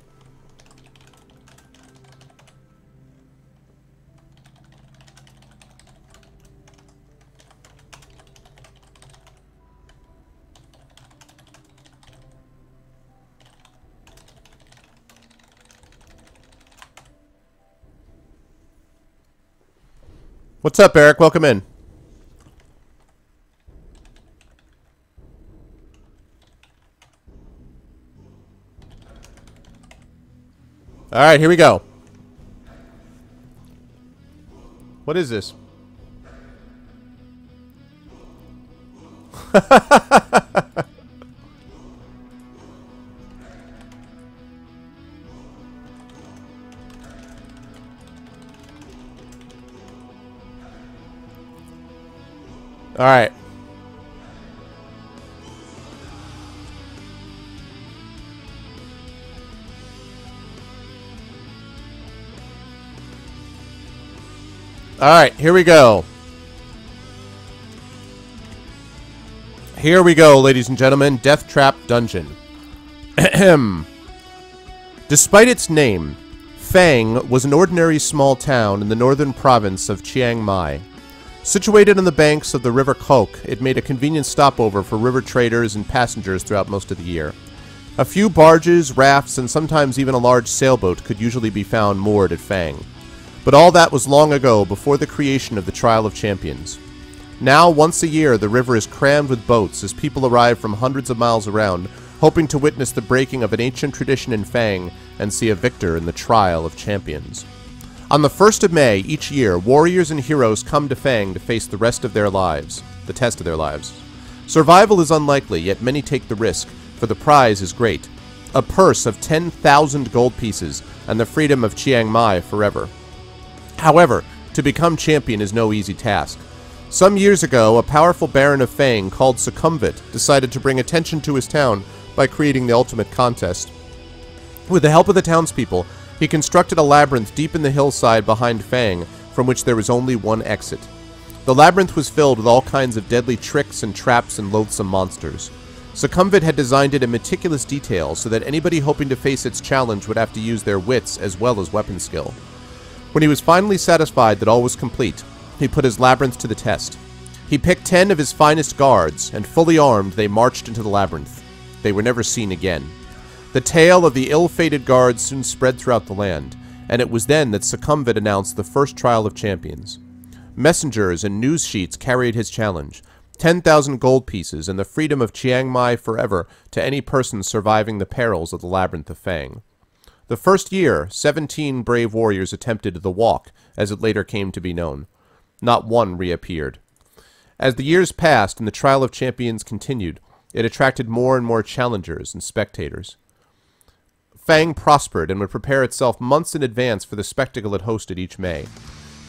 S2: What's up, Eric? Welcome in. All right, here we go. What is this? All right. All right, here we go. Here we go, ladies and gentlemen. Deathtrap Dungeon. Ahem. Despite its name, Fang was an ordinary small town in the northern province of Chiang Mai. Situated on the banks of the River Kok, it made a convenient stopover for river traders and passengers throughout most of the year. A few barges, rafts, and sometimes even a large sailboat could usually be found moored at Fang. But all that was long ago, before the creation of the Trial of Champions. Now, once a year, the river is crammed with boats as people arrive from hundreds of miles around, hoping to witness the breaking of an ancient tradition in Fang and see a victor in the trial of champions. On the 1st of May each year, warriors and heroes come to Fang to face the rest of their lives, the test of their lives. Survival is unlikely, yet many take the risk, for the prize is great. A purse of 10,000 gold pieces and the freedom of Chiang Mai forever. However, to become champion is no easy task. Some years ago, a powerful baron of Fang called Succumvit decided to bring attention to his town by creating the ultimate contest. With the help of the townspeople, he constructed a labyrinth deep in the hillside behind Fang, from which there was only one exit. The labyrinth was filled with all kinds of deadly tricks and traps and loathsome monsters. Succumvit had designed it in meticulous detail so that anybody hoping to face its challenge would have to use their wits as well as weapon skill. When he was finally satisfied that all was complete, he put his labyrinth to the test. He picked 10 of his finest guards, and fully armed, they marched into the labyrinth. They were never seen again. The tale of the ill-fated guards soon spread throughout the land, and it was then that Succumvit announced the first trial of champions. Messengers and news sheets carried his challenge, 10,000 gold pieces and the freedom of Chiang Mai forever to any person surviving the perils of the Labyrinth of Fang. The first year, 17 brave warriors attempted the walk, as it later came to be known. Not one reappeared. As the years passed and the trial of champions continued, it attracted more and more challengers and spectators. Fang prospered and would prepare itself months in advance for the spectacle it hosted each May.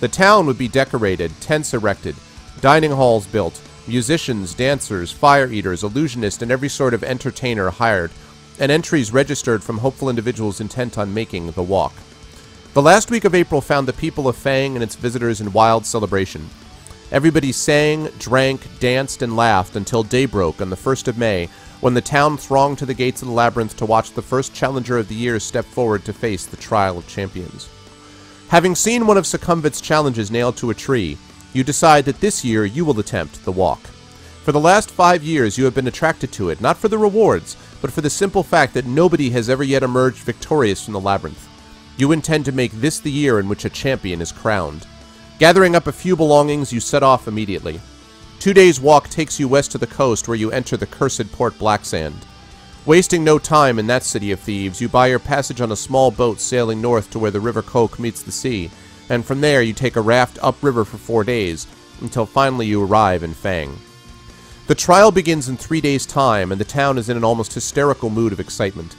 S2: The town would be decorated, tents erected, dining halls built, musicians, dancers, fire eaters, illusionists, and every sort of entertainer hired, and entries registered from hopeful individuals intent on making the walk. The last week of April found the people of Fang and its visitors in wild celebration. Everybody sang, drank, danced, and laughed until day broke on the 1st of May, when the town thronged to the gates of the labyrinth to watch the first challenger of the year step forward to face the trial of champions. Having seen one of Succumvit's challenges nailed to a tree, you decide that this year you will attempt the walk. For the last 5 years you have been attracted to it, not for the rewards, but for the simple fact that nobody has ever yet emerged victorious from the labyrinth. You intend to make this the year in which a champion is crowned. Gathering up a few belongings, you set off immediately. 2 days' walk takes you west to the coast where you enter the cursed Port Blacksand. Wasting no time in that city of thieves, you buy your passage on a small boat sailing north to where the River Coke meets the sea, and from there you take a raft upriver for 4 days, until finally you arrive in Fang. The trial begins in 3 days' time, and the town is in an almost hysterical mood of excitement.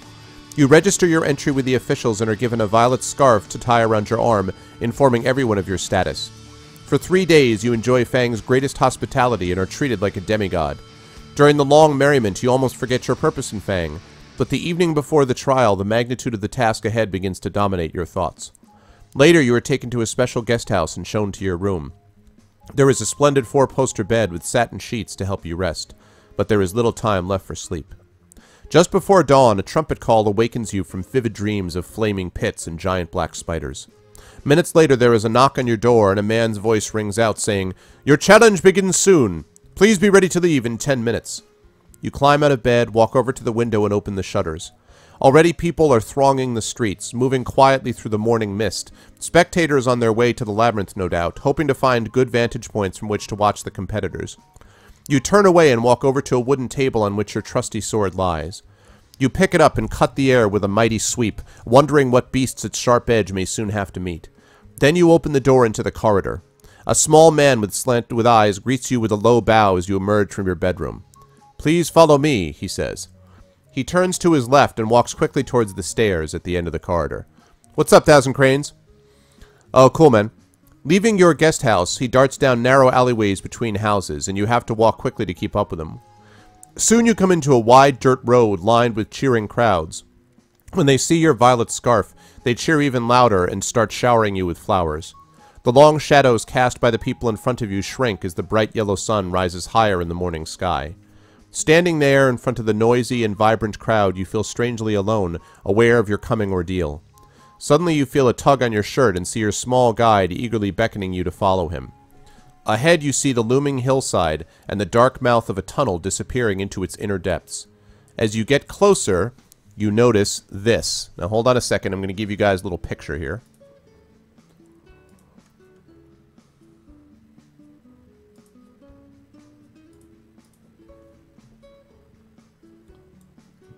S2: You register your entry with the officials and are given a violet scarf to tie around your arm, informing everyone of your status. For 3 days you enjoy Fang's greatest hospitality and are treated like a demigod. During the long merriment you almost forget your purpose in Fang, but the evening before the trial the magnitude of the task ahead begins to dominate your thoughts. Later you are taken to a special guest house and shown to your room. There is a splendid 4-poster bed with satin sheets to help you rest, but there is little time left for sleep. Just before dawn, a trumpet call awakens you from vivid dreams of flaming pits and giant black spiders. Minutes later there is a knock on your door and a man's voice rings out saying, "Your challenge begins soon. Please be ready to leave in 10 minutes. You climb out of bed, walk over to the window and open the shutters. Already people are thronging the streets, moving quietly through the morning mist, spectators on their way to the labyrinth no doubt, hoping to find good vantage points from which to watch the competitors. You turn away and walk over to a wooden table on which your trusty sword lies. You pick it up and cut the air with a mighty sweep, wondering what beasts its sharp edge may soon have to meet. Then you open the door into the corridor. A small man with slanted eyes greets you with a low bow as you emerge from your bedroom. "Please follow me," he says. He turns to his left and walks quickly towards the stairs at the end of the corridor. "What's up, Thousand Cranes?" "Oh, cool, man." Leaving your guest house, he darts down narrow alleyways between houses, and you have to walk quickly to keep up with him. Soon you come into a wide dirt road lined with cheering crowds. When they see your violet scarf, they cheer even louder and start showering you with flowers. The long shadows cast by the people in front of you shrink as the bright yellow sun rises higher in the morning sky. Standing there in front of the noisy and vibrant crowd, you feel strangely alone, aware of your coming ordeal. Suddenly you feel a tug on your shirt and see your small guide eagerly beckoning you to follow him. Ahead you see the looming hillside and the dark mouth of a tunnel disappearing into its inner depths. As you get closer, you notice this. Now hold on a second, I'm going to give you guys a little picture here.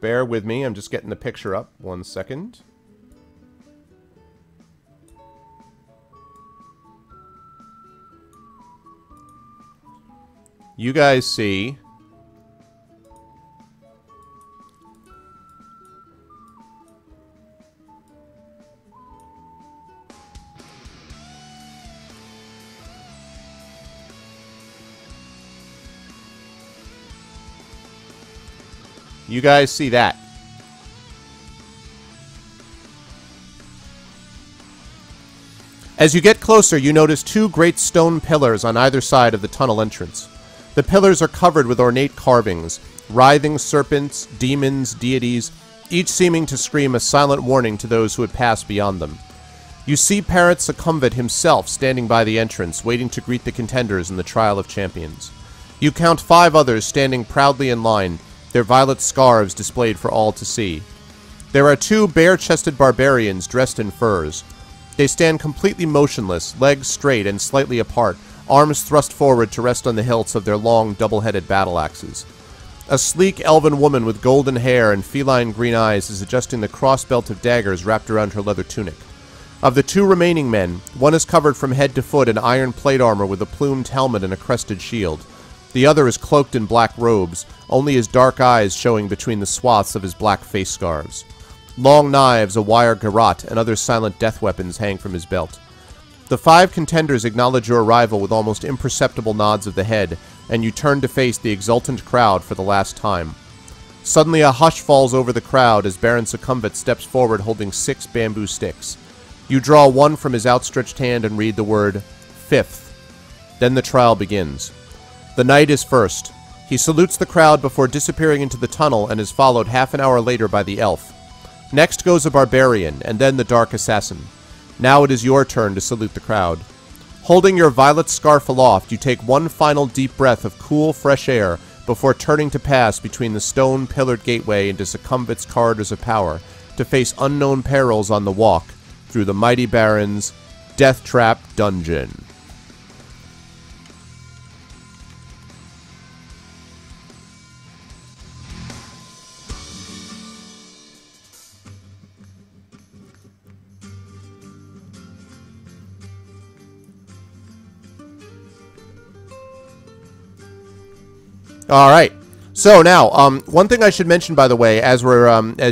S2: bear with me. I'm just getting the picture up. 1 second. You guys see... You guys see that. As you get closer, you notice two great stone pillars on either side of the tunnel entrance. The pillars are covered with ornate carvings, writhing serpents, demons, deities, each seeming to scream a silent warning to those who would pass beyond them. You see Parrot Succumbit himself standing by the entrance, waiting to greet the contenders in the Trial of Champions. You count 5 others standing proudly in line, their violet scarves displayed for all to see. There are 2 bare-chested barbarians dressed in furs. They stand completely motionless, legs straight and slightly apart, arms thrust forward to rest on the hilts of their long, double-headed battle axes. A sleek elven woman with golden hair and feline green eyes is adjusting the cross-belt of daggers wrapped around her leather tunic. Of the 2 remaining men, one is covered from head to foot in iron plate armor with a plumed helmet and a crested shield. The other is cloaked in black robes, only his dark eyes showing between the swaths of his black face scarves. Long knives, a wire garrote, and other silent death weapons hang from his belt. The 5 contenders acknowledge your arrival with almost imperceptible nods of the head, and you turn to face the exultant crowd for the last time. Suddenly a hush falls over the crowd as Baron Succumbit steps forward holding 6 bamboo sticks. You draw one from his outstretched hand and read the word, 5th. Then the trial begins. The knight is first. He salutes the crowd before disappearing into the tunnel and is followed half an hour later by the elf. Next goes a barbarian, and then the dark assassin. Now it is your turn to salute the crowd. Holding your violet scarf aloft, you take one final deep breath of cool, fresh air before turning to pass between the stone-pillared gateway into Succumbit's corridors of power to face unknown perils on the walk through the mighty Baron's Deathtrap Dungeon. All right. So now, one thing I should mention, by the way, as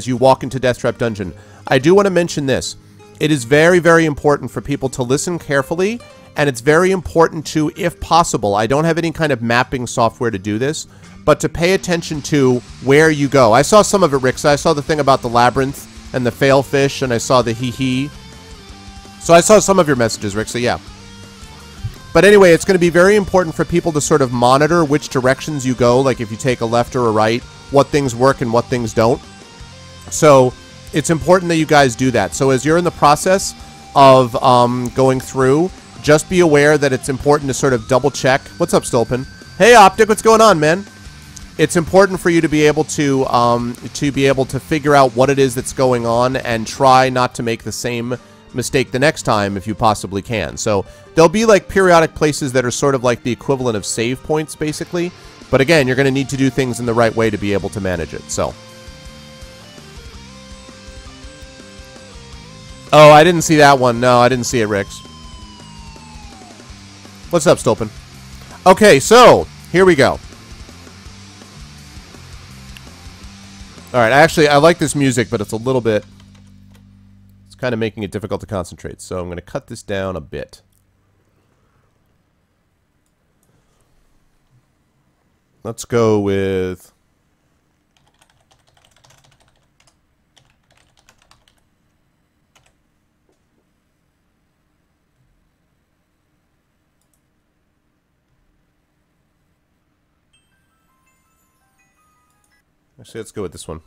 S2: you walk into Deathtrap Dungeon, I do want to mention this. It is very, very important for people to listen carefully, and it's very important to, if possible, I don't have any kind of mapping software to do this, but to pay attention to where you go. I saw some of it, Rick. So I saw the thing about the labyrinth and the failfish, and I saw the hee-hee. So I saw some of your messages, Rick, so yeah. But anyway, it's going to be very important for people to sort of monitor which directions you go, like if you take a left or a right, what things work and what things don't. So it's important that you guys do that. So as you're in the process of going through, just be aware that it's important to sort of double check. What's up, Stolpen? Hey, Optic, what's going on, man? It's important for you to be able to figure out what it is that's going on and try not to make the same mistake the next time if you possibly can. So there'll be like periodic places that are sort of like the equivalent of save points, basically. But again, you're going to need to do things in the right way to be able to manage it. So. Oh, I didn't see that one. No, I didn't see it, Rix. What's up, Stolpen? Okay, so here we go. All right, actually, I like this music, but it's a little bit... It's kind of making it difficult to concentrate, so I'm going to cut this down a bit. Let's go with... Actually, let's go with this one.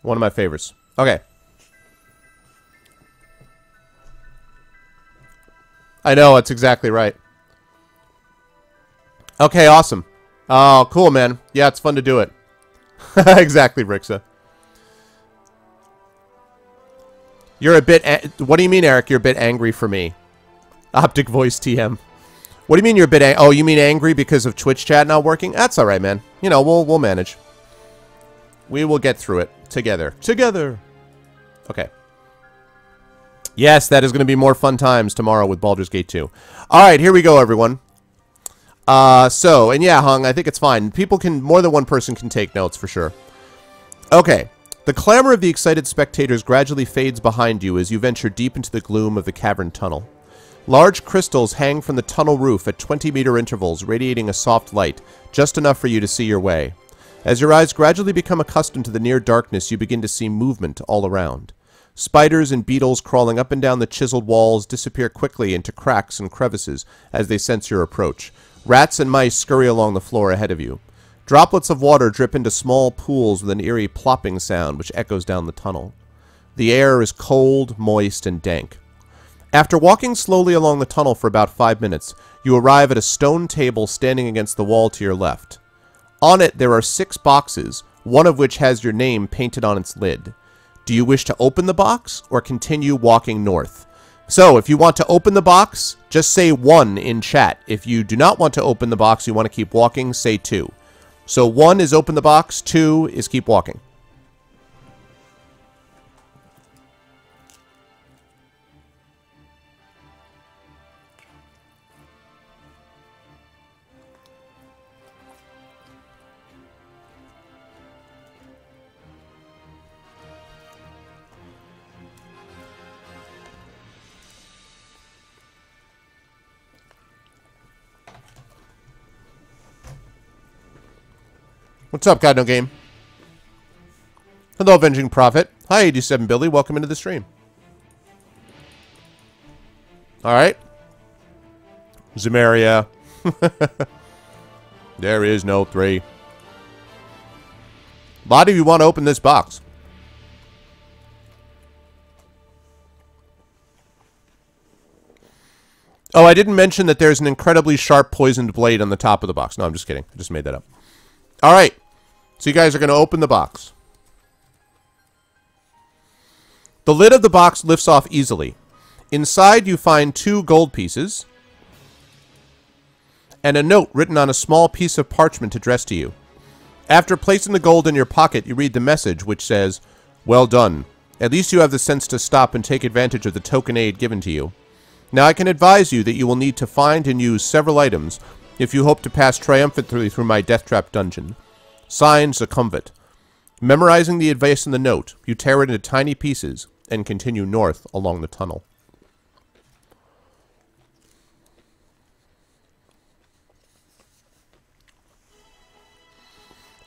S2: One of my favorites. Okay. I know, it's exactly right. Okay, awesome. Oh, cool, man. Yeah, it's fun to do it. Exactly, Rixa. You're a bit... What do you mean, Eric? You're a bit angry for me. Optic Voice TM. What do you mean you're a bit... Oh, you mean angry because of Twitch chat not working? That's alright, man. you know, we'll manage. We will get through it together. Together! Okay. Yes, that is going to be more fun times tomorrow with Baldur's Gate 2. Alright, here we go, everyone. And yeah, Hung, I think it's fine. People can, more than one person can take notes, for sure. Okay. The clamor of the excited spectators gradually fades behind you as you venture deep into the gloom of the cavern tunnel. Large crystals hang from the tunnel roof at 20-meter intervals, radiating a soft light, just enough for you to see your way. As your eyes gradually become accustomed to the near darkness, you begin to see movement all around. Spiders and beetles crawling up and down the chiseled walls disappear quickly into cracks and crevices as they sense your approach. Rats and mice scurry along the floor ahead of you. Droplets of water drip into small pools with an eerie plopping sound which echoes down the tunnel. The air is cold, moist, and dank. After walking slowly along the tunnel for about 5 minutes, you arrive at a stone table standing against the wall to your left. On it there are 6 boxes, one of which has your name painted on its lid. Do you wish to open the box or continue walking north? So, if you want to open the box, just say 1 in chat. If you do not want to open the box, you want to keep walking, say 2. So 1 is open the box, 2 is keep walking. What's up, God No Game? Hello, Avenging Prophet. Hi, 87 Billy. Welcome into the stream. Alright. Zamaria. There is no 3. A lot of you want to open this box. Oh, I didn't mention that there's an incredibly sharp poisoned blade on the top of the box. No, I'm just kidding. I just made that up. Alright. So you guys are going to open the box. The lid of the box lifts off easily. Inside you find 2 gold pieces and a note written on a small piece of parchment addressed to you. After placing the gold in your pocket, you read the message which says, "Well done. At least you have the sense to stop and take advantage of the token aid given to you. Now I can advise you that you will need to find and use several items if you hope to pass triumphantly through my Deathtrap Dungeon. Signed, Succumvit." Memorizing the advice in the note, you tear it into tiny pieces and continue north along the tunnel.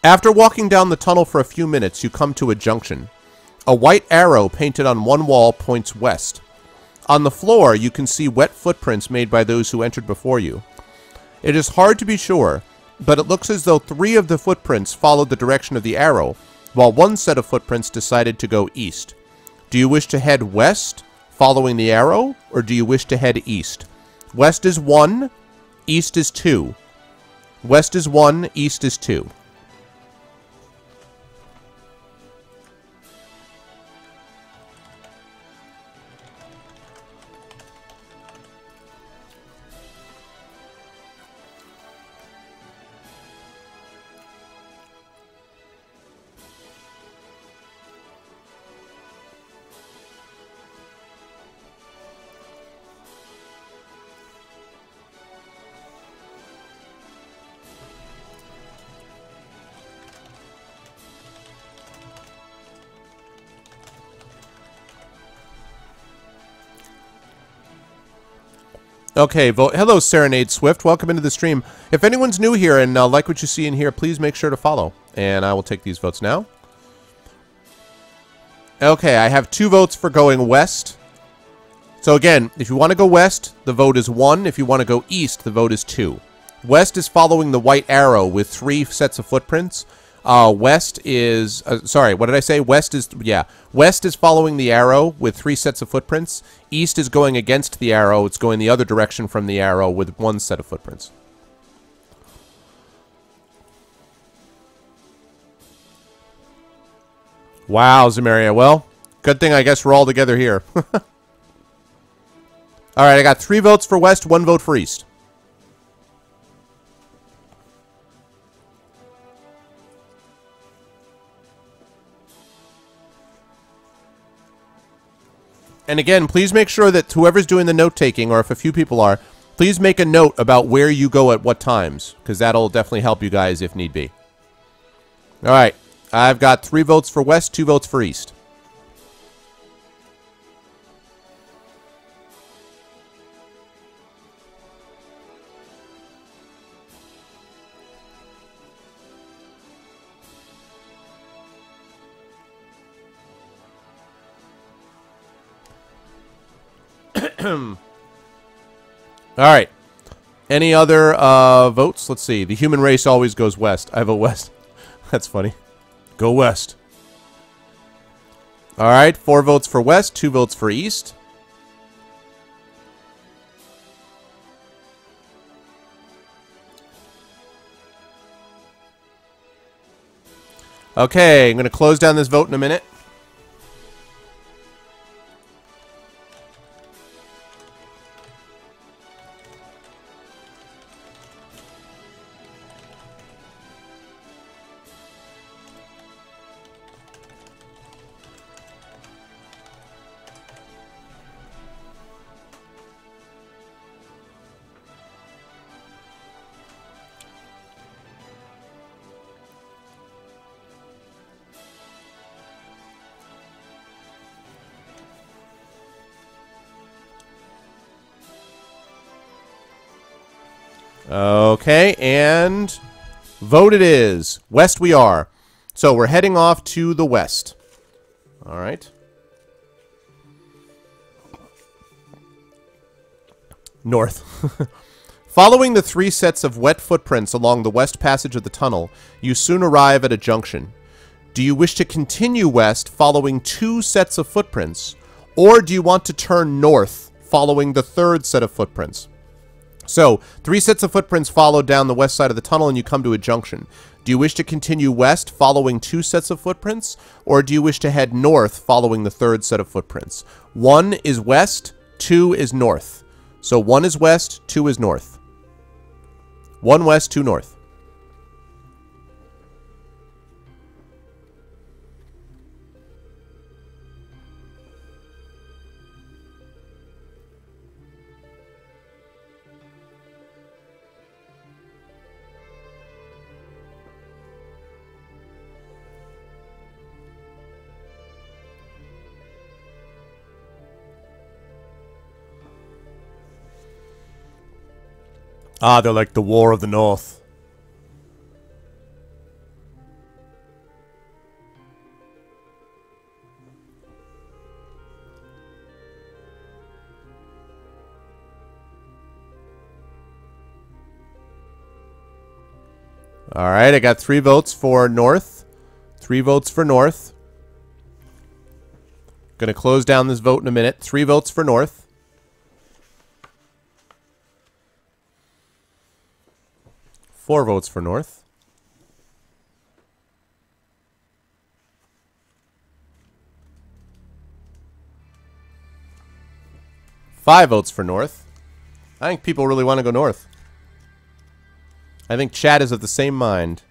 S2: After walking down the tunnel for a few minutes, you come to a junction. A white arrow painted on one wall points west. On the floor, you can see wet footprints made by those who entered before you. It is hard to be sure, but it looks as though 3 of the footprints followed the direction of the arrow, while 1 set of footprints decided to go east. Do you wish to head west, following the arrow, or do you wish to head east? West is 1, east is 2. West is 1, east is 2. Okay, hello Serenade Swift, welcome into the stream. If anyone's new here and like what you see in here, please make sure to follow. And I will take these votes now. Okay, I have 2 votes for going west. So again, if you want to go west, the vote is 1. If you want to go east, the vote is 2. West is following the white arrow with 3 sets of footprints. West is... sorry, what did I say? West is... yeah. West is following the arrow with 3 sets of footprints. East is going against the arrow. It's going the other direction from the arrow with 1 set of footprints. Wow, Zamaria. Well, good thing I guess we're all together here. Alright, I got 3 votes for West, 1 vote for East. And again, please make sure that whoever's doing the note-taking, or if a few people are, please make a note about where you go at what times, because that'll definitely help you guys if need be. All right. I've got 3 votes for west, 2 votes for east. All right. Any other votes? Let's see. The human race always goes west. I vote west. That's funny. Go west. All right. 4 votes for west, 2 votes for east. Okay. I'm going to close down this vote in a minute. Okay, and vote it is. West we are. So we're heading off to the west. All right. North. Following the 3 sets of wet footprints along the west passage of the tunnel, you soon arrive at a junction. Do you wish to continue west following 2 sets of footprints, or do you want to turn north following the 3rd set of footprints? So, 3 sets of footprints follow down the west side of the tunnel and you come to a junction. Do you wish to continue west following 2 sets of footprints, or do you wish to head north following the 3rd set of footprints? 1 is west, 2 is north. So 1 is west, 2 is north. 1 west, 2 north. Ah, they're like the War of the North. All right, I got 3 votes for north. 3 votes for north. Gonna close down this vote in a minute. 3 votes for north. 4 votes for north. 5 votes for north. I think people really want to go north. I think chat is of the same mind.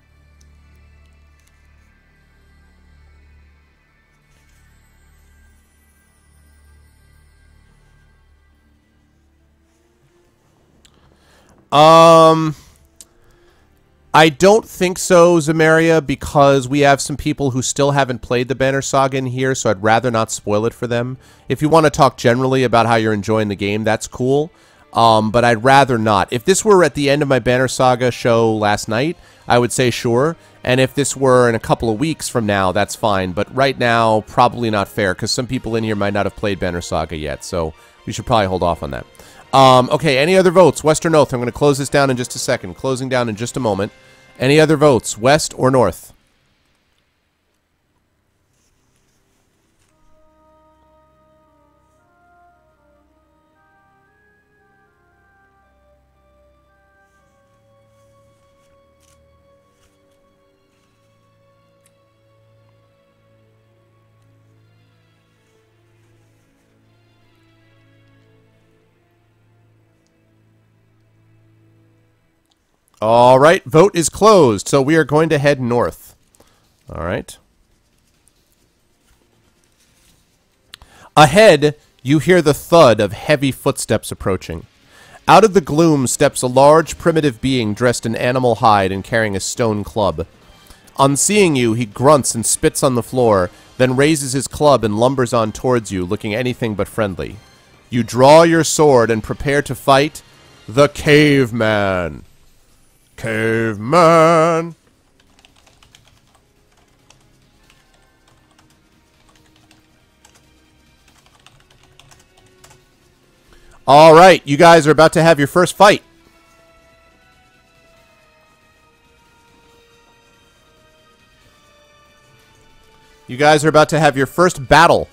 S2: I don't think so, Zamaria, because we have some people who still haven't played the Banner Saga in here, so I'd rather not spoil it for them. If you want to talk generally about how you're enjoying the game, that's cool, but I'd rather not. If this were at the end of my Banner Saga show last night, I would say sure, and if this were in a couple of weeks from now, that's fine, but right now, probably not fair, because some people in here might not have played Banner Saga yet, so we should probably hold off on that. Okay, any other votes? West or north? I'm going to close this down in just a second. Closing down in just a moment. Any other votes? West or north? All right, vote is closed, so we are going to head north. All right. Ahead, You hear the thud of heavy footsteps approaching. Out of the gloom steps a large, primitive being dressed in animal hide and carrying a stone club. On seeing you, he grunts and spits on the floor, then raises his club and lumbers on towards you, looking anything but friendly. You draw your sword and prepare to fight the Caveman. Caveman. All right, you guys are about to have your first fight. You guys are about to have your first battle.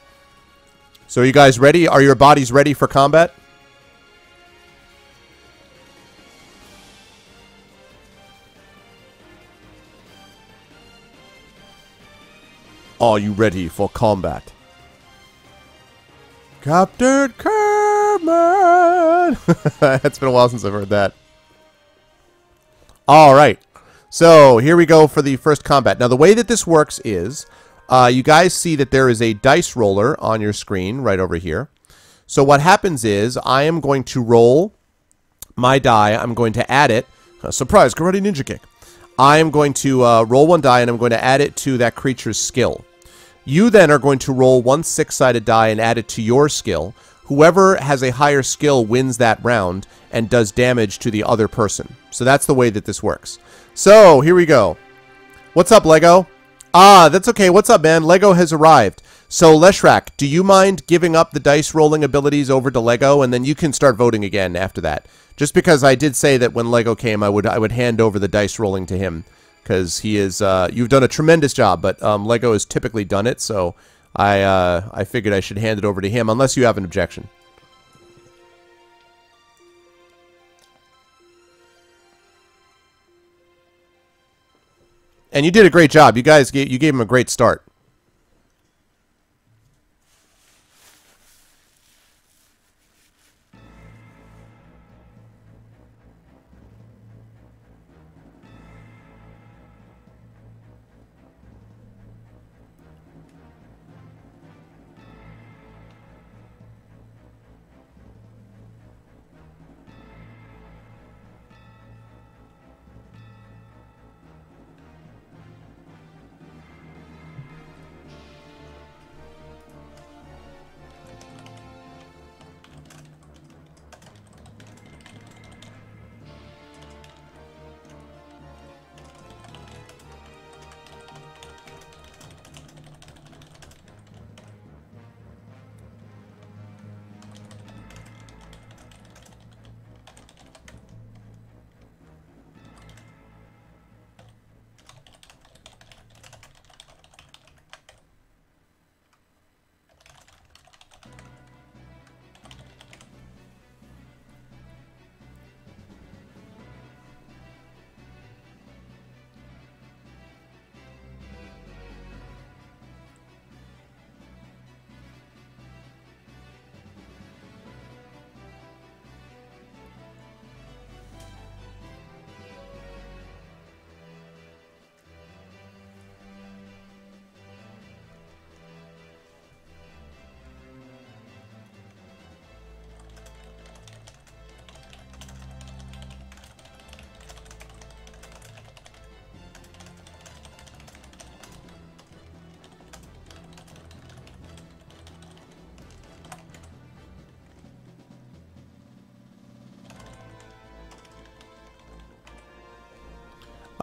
S2: So are you guys ready? Are your bodies ready for combat? Are you ready for combat? Captain Caveman! It's been a while since I've heard that. Alright. So, here we go for the first combat. Now, the way that this works is, you guys see that there is a dice roller on your screen right over here. So, what happens is, I am going to roll my die. I'm going to add it. Surprise, Karate Ninja Kick. I am going to roll one die, and I'm going to add it to that creature's skill. You then are going to roll one 6-sided die and add it to your skill. Whoever has a higher skill wins that round and does damage to the other person. So that's the way that this works. So, here we go. What's up, Lego? Ah, that's okay. What's up, man? Lego has arrived. So, Leshrak, do you mind giving up the dice rolling abilities over to Lego, and then you can start voting again after that? Just because I did say that when Lego came, I would hand over the dice rolling to him. Because he is, you've done a tremendous job, but Lego has typically done it, so I figured I should hand it over to him, unless you have an objection. And you did a great job. You guys, you gave him a great start.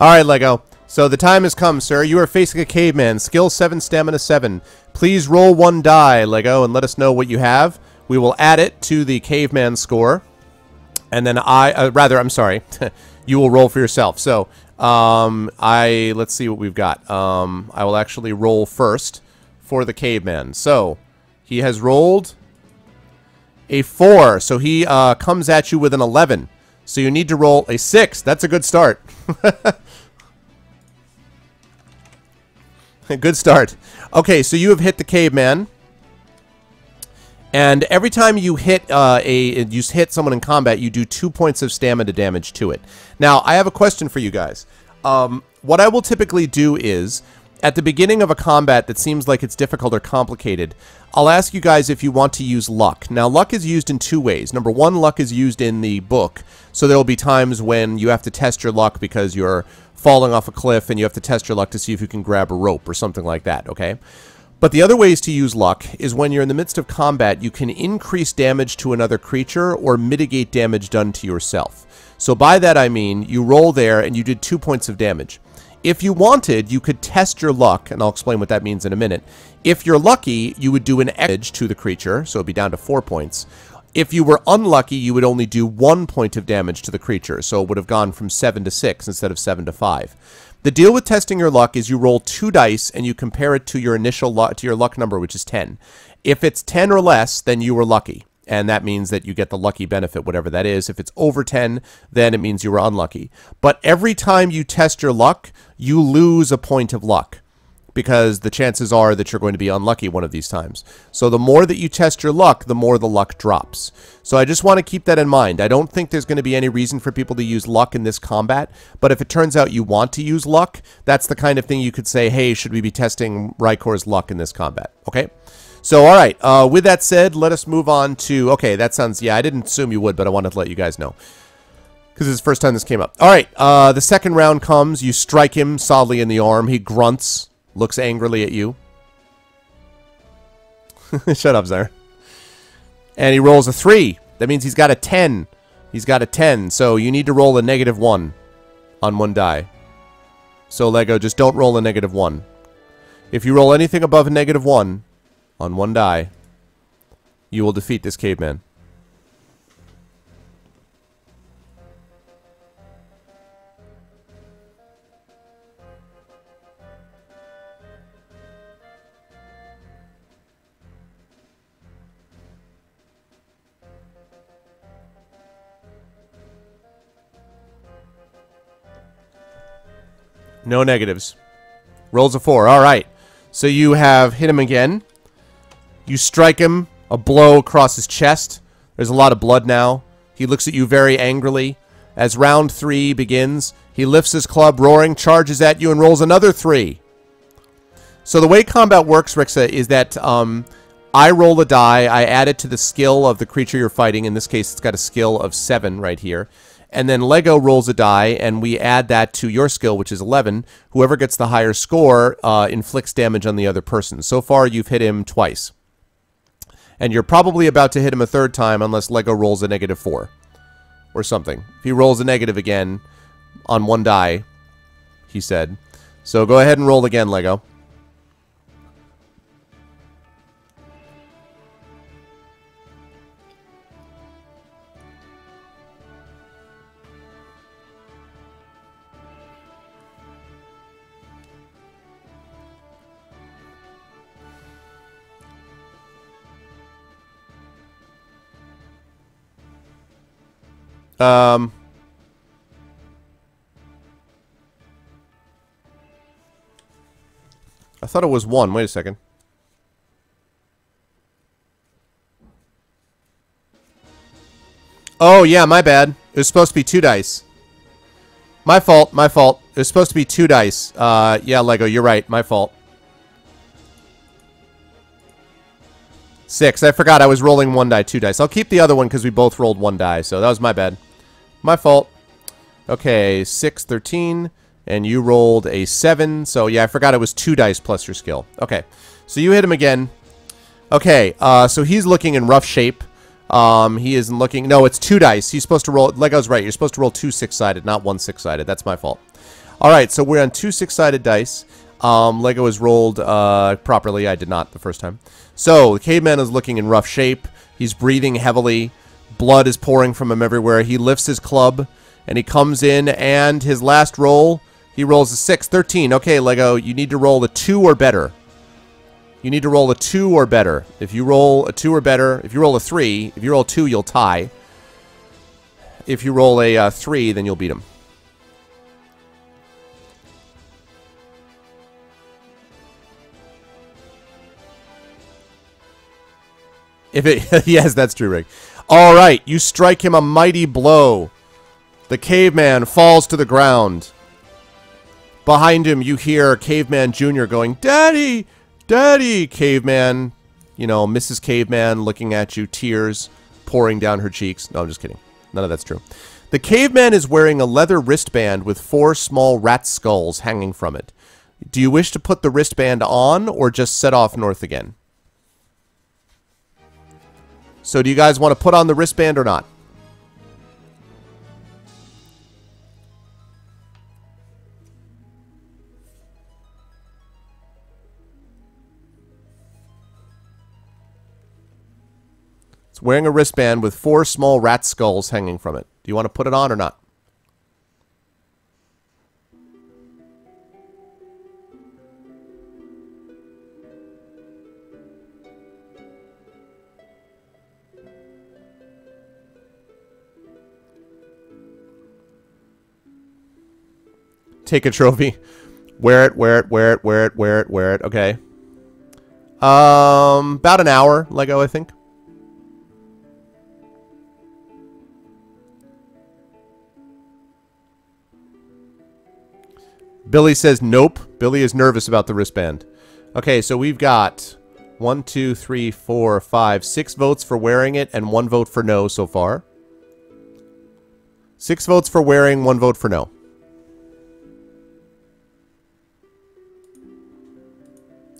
S2: Alright, Lego. So the time has come, sir. You are facing a caveman. Skill 7, stamina 7. Please roll one die, Lego, and let us know what you have. We will add it to the caveman score. And then I'm sorry. You will roll for yourself. So, let's see what we've got. I will actually roll first for the caveman. So, he has rolled a 4. So he comes at you with an 11. So you need to roll a 6. That's a good start. Good start. Okay, so you have hit the caveman. And every time you hit someone in combat, you do 2 points of stamina damage to it. Now, I have a question for you guys. What I will typically do is, at the beginning of a combat that seems like it's difficult or complicated, I'll ask you guys if you want to use luck. Now, luck is used in two ways. Number one, luck is used in the book. So there will be times when you have to test your luck because you're falling off a cliff and you have to test your luck to see if you can grab a rope or something like that, okay? But the other ways to use luck is when you're in the midst of combat, you can increase damage to another creature or mitigate damage done to yourself. So by that I mean, you roll there and you did 2 points of damage. If you wanted, you could test your luck, and I'll explain what that means in a minute. If you're lucky, you would do an edge to the creature, so it'd be down to 4 points. If you were unlucky, you would only do 1 point of damage to the creature, so it would have gone from 7 to 6 instead of 7 to 5. The deal with testing your luck is you roll 2 dice and you compare it to your initial luck, to your luck number, which is 10. If it's 10 or less, then you were lucky. And that means that you get the lucky benefit, whatever that is. If it's over 10, then it means you were unlucky. But every time you test your luck, you lose a point of luck, because the chances are that you're going to be unlucky one of these times. So the more that you test your luck, the more the luck drops. So I just want to keep that in mind. I don't think there's going to be any reason for people to use luck in this combat, but if it turns out you want to use luck, that's the kind of thing you could say, hey, should we be testing Rykor's luck in this combat? Okay? So, all right, with that said, let us move on to... Okay, that sounds... Yeah, I didn't assume you would, but I wanted to let you guys know, because it's the first time this came up. All right, the second round comes. You strike him solidly in the arm. He grunts, looks angrily at you. Shut up, Zara. And he rolls a 3. That means he's got a 10. He's got a 10, so you need to roll a -1 on 1 die. So, Lego, just don't roll a -1. If you roll anything above a -1... on 1 die, you will defeat this caveman. No negatives. Rolls a 4. All right. So you have hit him again. You strike him, a blow across his chest. There's a lot of blood now. He looks at you very angrily. As round 3 begins, he lifts his club, roaring, charges at you, and rolls another 3. So the way combat works, Rixa, is that I roll a die, I add it to the skill of the creature you're fighting. In this case, it's got a skill of 7 right here. And then Lego rolls a die, and we add that to your skill, which is 11. Whoever gets the higher score inflicts damage on the other person. So far, you've hit him twice. And you're probably about to hit him a 3rd time unless Lego rolls a -4 or something. If he rolls a negative again on 1 die, he said. So go ahead and roll again, Lego. I thought it was 1. Wait a second. Oh, yeah, my bad. It was supposed to be 2 dice. My fault, my fault. It was supposed to be 2 dice. Yeah, Lego, you're right. My fault. 6. I forgot I was rolling 1 die, 2 dice. I'll keep the other one because we both rolled 1 die, so that was my bad. My fault. Okay, 6, 13, and you rolled a 7. So, yeah, I forgot it was 2 dice plus your skill. Okay, so you hit him again. Okay, so he's looking in rough shape. He isn't looking... No, it's 2 dice. He's supposed to roll... Lego's right. You're supposed to roll 2 6-sided, not 1 6-sided. That's my fault. All right, so we're on 2 6-sided dice. Lego has rolled properly. I did not the first time. So, the caveman is looking in rough shape. He's breathing heavily. Blood is pouring from him everywhere. He lifts his club, and he comes in, and his last roll, he rolls a 6. 13. Okay, Lego, you need to roll a 2 or better. You need to roll a 2 or better. If you roll a 2 or better, if you roll a 3, if you roll a 2, you'll tie. If you roll a 3, then you'll beat him. If it... Yes, that's true, Rick. All right, you strike him a mighty blow. The caveman falls to the ground. Behind him, you hear Caveman Jr. going, "Daddy! Daddy!" Caveman, you know, Mrs. Caveman looking at you, tears pouring down her cheeks. No, I'm just kidding. None of that's true. The caveman is wearing a leather wristband with 4 small rat skulls hanging from it. Do you wish to put the wristband on or just set off north again? So do you guys want to put on the wristband or not? It's wearing a wristband with 4 small rat skulls hanging from it. Do you want to put it on or not? Take a trophy. Wear it, wear it, wear it, wear it, wear it, wear it. Okay. About an hour, Lego, I think. Billy says nope. Billy is nervous about the wristband. Okay, so we've got 1, 2, 3, 4, 5, 6 votes for wearing it and 1 vote for no so far. 6 votes for wearing, 1 vote for no.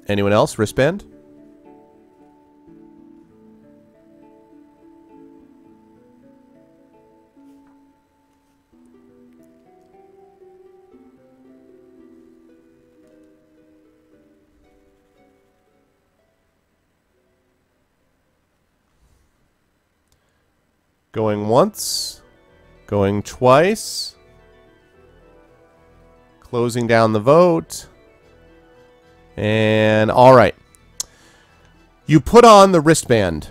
S2: Anyone else? Wristband? Going once. Going twice. Closing down the vote. And all right. You put on the wristband.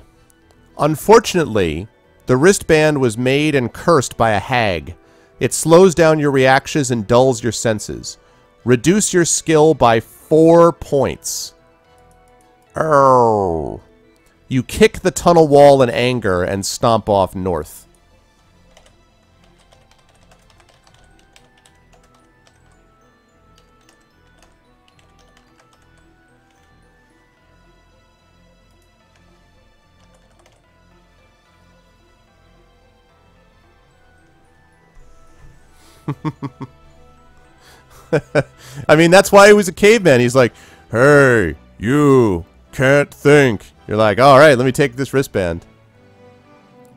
S2: Unfortunately, the wristband was made and cursed by a hag. It slows down your reactions and dulls your senses. Reduce your skill by 4 points. Oh. You kick the tunnel wall in anger and stomp off north. I mean, that's why he was a caveman. He's like, hey, you can't think. You're like, all right, let me take this wristband.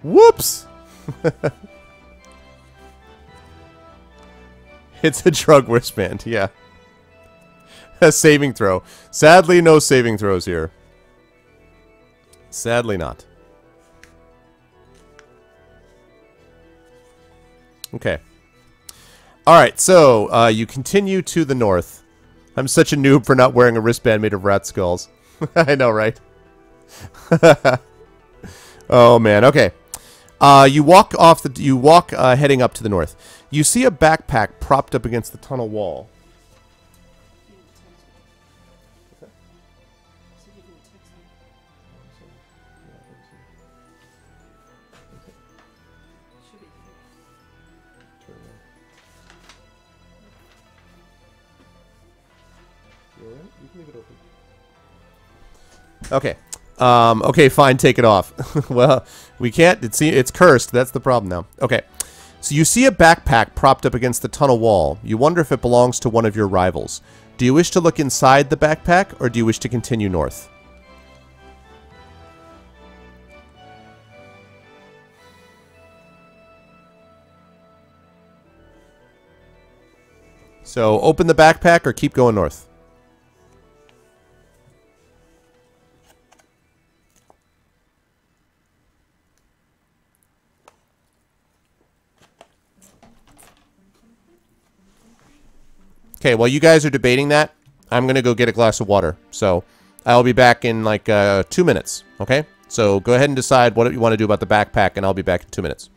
S2: Whoops. It's a drug wristband, yeah. A saving throw. Sadly, no saving throws here. Sadly not. Okay. Alright, so you continue to the north. I'm such a noob for not wearing a wristband made of rat skulls. I know, right? Oh man, okay. You walk heading up to the north. You see a backpack propped up against the tunnel wall. Okay. Okay, fine, take it off. Well, we can't. It's cursed. That's the problem now. Okay. So you see a backpack propped up against the tunnel wall. You wonder if it belongs to one of your rivals. Do you wish to look inside the backpack, or do you wish to continue north? So open the backpack or keep going north. Okay, while you guys are debating that, I'm going to go get a glass of water. So I'll be back in like 2 minutes, okay? So go ahead and decide what you want to do about the backpack, and I'll be back in 2 minutes.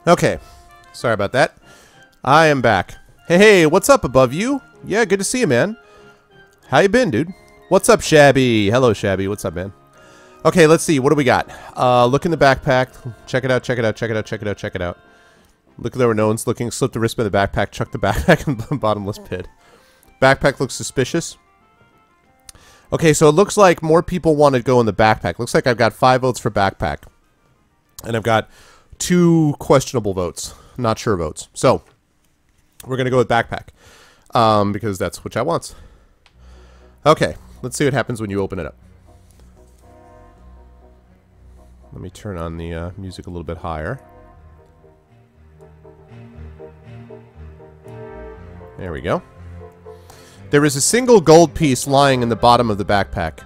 S2: Okay. Sorry about that. I am back. Hey, what's up above you? Yeah, good to see you, man. How you been, dude? What's up, Shabby? Hello, Shabby. What's up, man? Okay, let's see. What do we got? Look in the backpack. Check it out, check it out, check it out, check it out, check it out. Look there where no one's looking. Slip the wristband in the backpack. Chuck the backpack in the bottomless pit. Backpack looks suspicious. Okay, so it looks like more people want to go in the backpack. Looks like I've got 5 votes for backpack. And I've got 2 questionable votes. Not sure votes. So, we're going to go with backpack. Because that's what I want. Okay, let's see what happens when you open it up. Let me turn on the music a little bit higher. There we go. There is a single gold piece lying in the bottom of the backpack.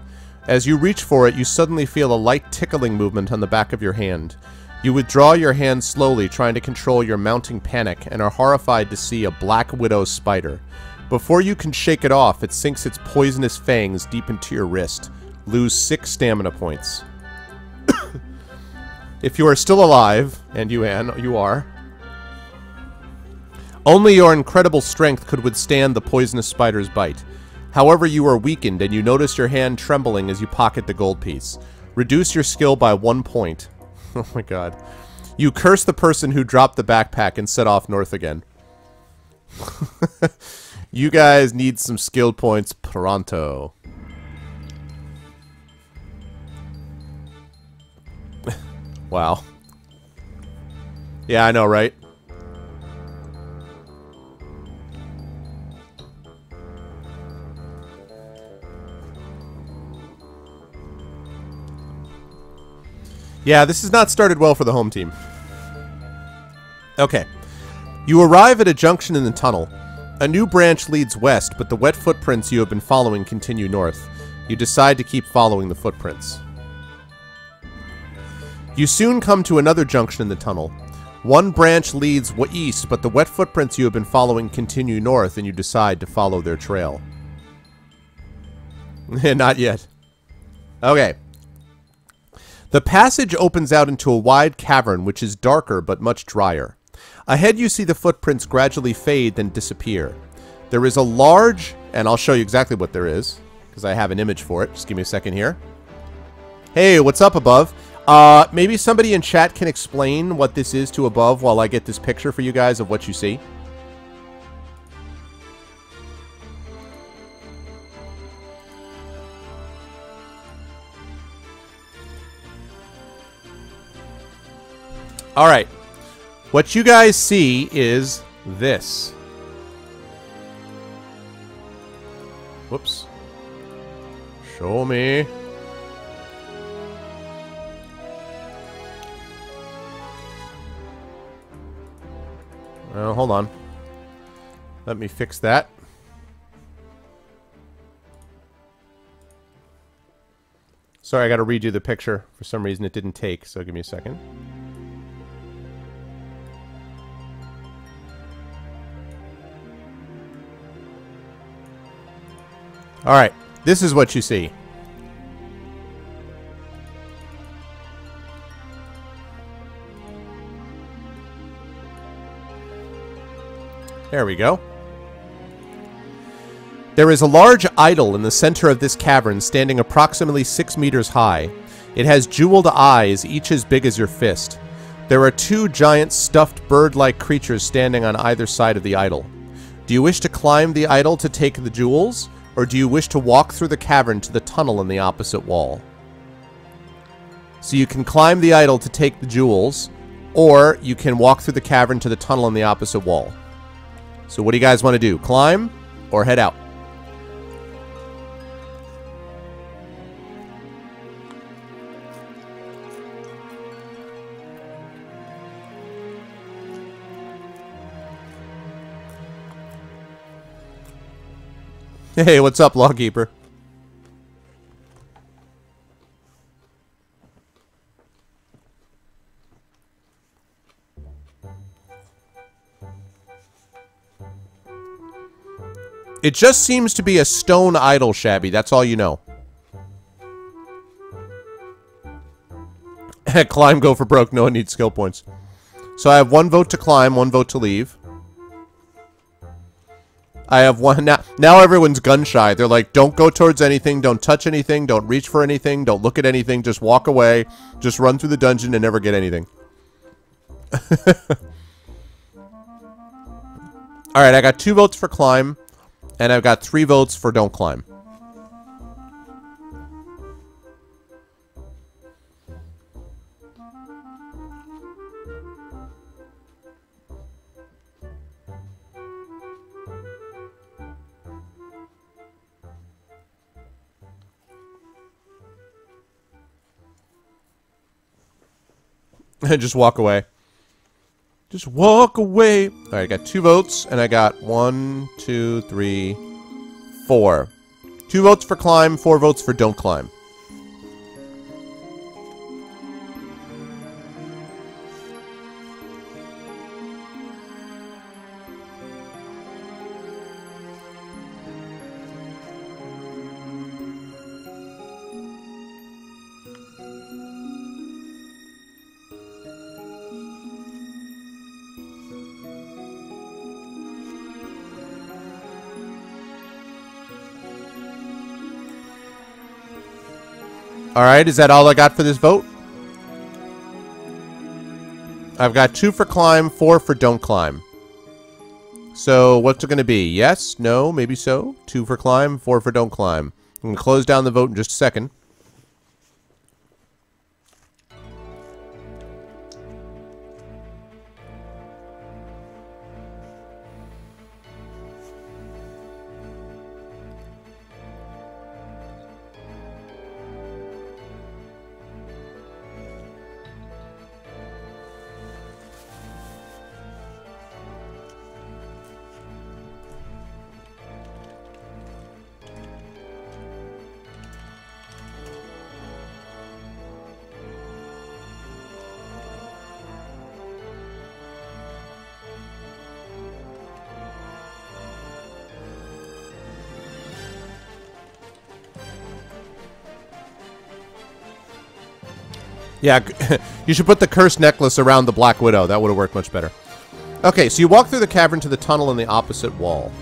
S2: As you reach for it, you suddenly feel a light tickling movement on the back of your hand. You withdraw your hand slowly, trying to control your mounting panic, and are horrified to see a black widow spider. Before you can shake it off, it sinks its poisonous fangs deep into your wrist. Lose 6 stamina points. If you are still alive, and you are, only your incredible strength could withstand the poisonous spider's bite. However, you are weakened, and you notice your hand trembling as you pocket the gold piece. Reduce your skill by 1 point. Oh my god. You curse the person who dropped the backpack and set off north again. You guys need some skill points pronto. Wow. Yeah, I know, right? Yeah, this has not started well for the home team. Okay. You arrive at a junction in the tunnel. A new branch leads west, but the wet footprints you have been following continue north. You decide to keep following the footprints. You soon come to another junction in the tunnel. One branch leads east, but the wet footprints you have been following continue north, and you decide to follow their trail. Not yet. Okay. The passage opens out into a wide cavern which is darker but much drier. Ahead you see the footprints gradually fade then disappear. There is a large, and I'll show you exactly what there is, because I have an image for it. Just give me a second here. Hey, what's up above? Maybe somebody in chat can explain what this is to above while I get this picture for you guys of what you see. Alright. What you guys see is this. Whoops. Show me. Well, hold on. Let me fix that. Sorry, I gotta redo the picture. For some reason it didn't take, so give me a second. Alright, this is what you see. There we go. There is a large idol in the center of this cavern standing approximately 6 meters high. It has jeweled eyes, each as big as your fist. There are 2 giant stuffed bird-like creatures standing on either side of the idol. Do you wish to climb the idol to take the jewels? Or do you wish to walk through the cavern to the tunnel in the opposite wall? So you can climb the idol to take the jewels, or you can walk through the cavern to the tunnel in the opposite wall. So what do you guys want to do? Climb or head out? Hey, what's up, Lawkeeper? It just seems to be a stone idol, Shabby. That's all you know. Climb, go for broke. No one needs skill points. So I have 1 vote to climb, 1 vote to leave. I have 1 now. Now everyone's gun shy. They're like, don't go towards anything, don't touch anything, don't reach for anything, don't look at anything, just walk away, just run through the dungeon and never get anything. Alright, I got 2 votes for climb, and I've got 3 votes for don't climb. Just walk away. Just walk away. Alright, I got 2 votes, and I got 1, 2, 3, 4. 2 votes for climb, 4 votes for don't climb. Alright, is that all I got for this vote? I've got 2 for climb, 4 for don't climb. So, what's it going to be? Yes? No? Maybe so? 2 for climb, 4 for don't climb. I'm going to close down the vote in just a second. Yeah, you should put the cursed necklace around the Black Widow. That would have worked much better. Okay, so you walk through the cavern to the tunnel in the opposite wall.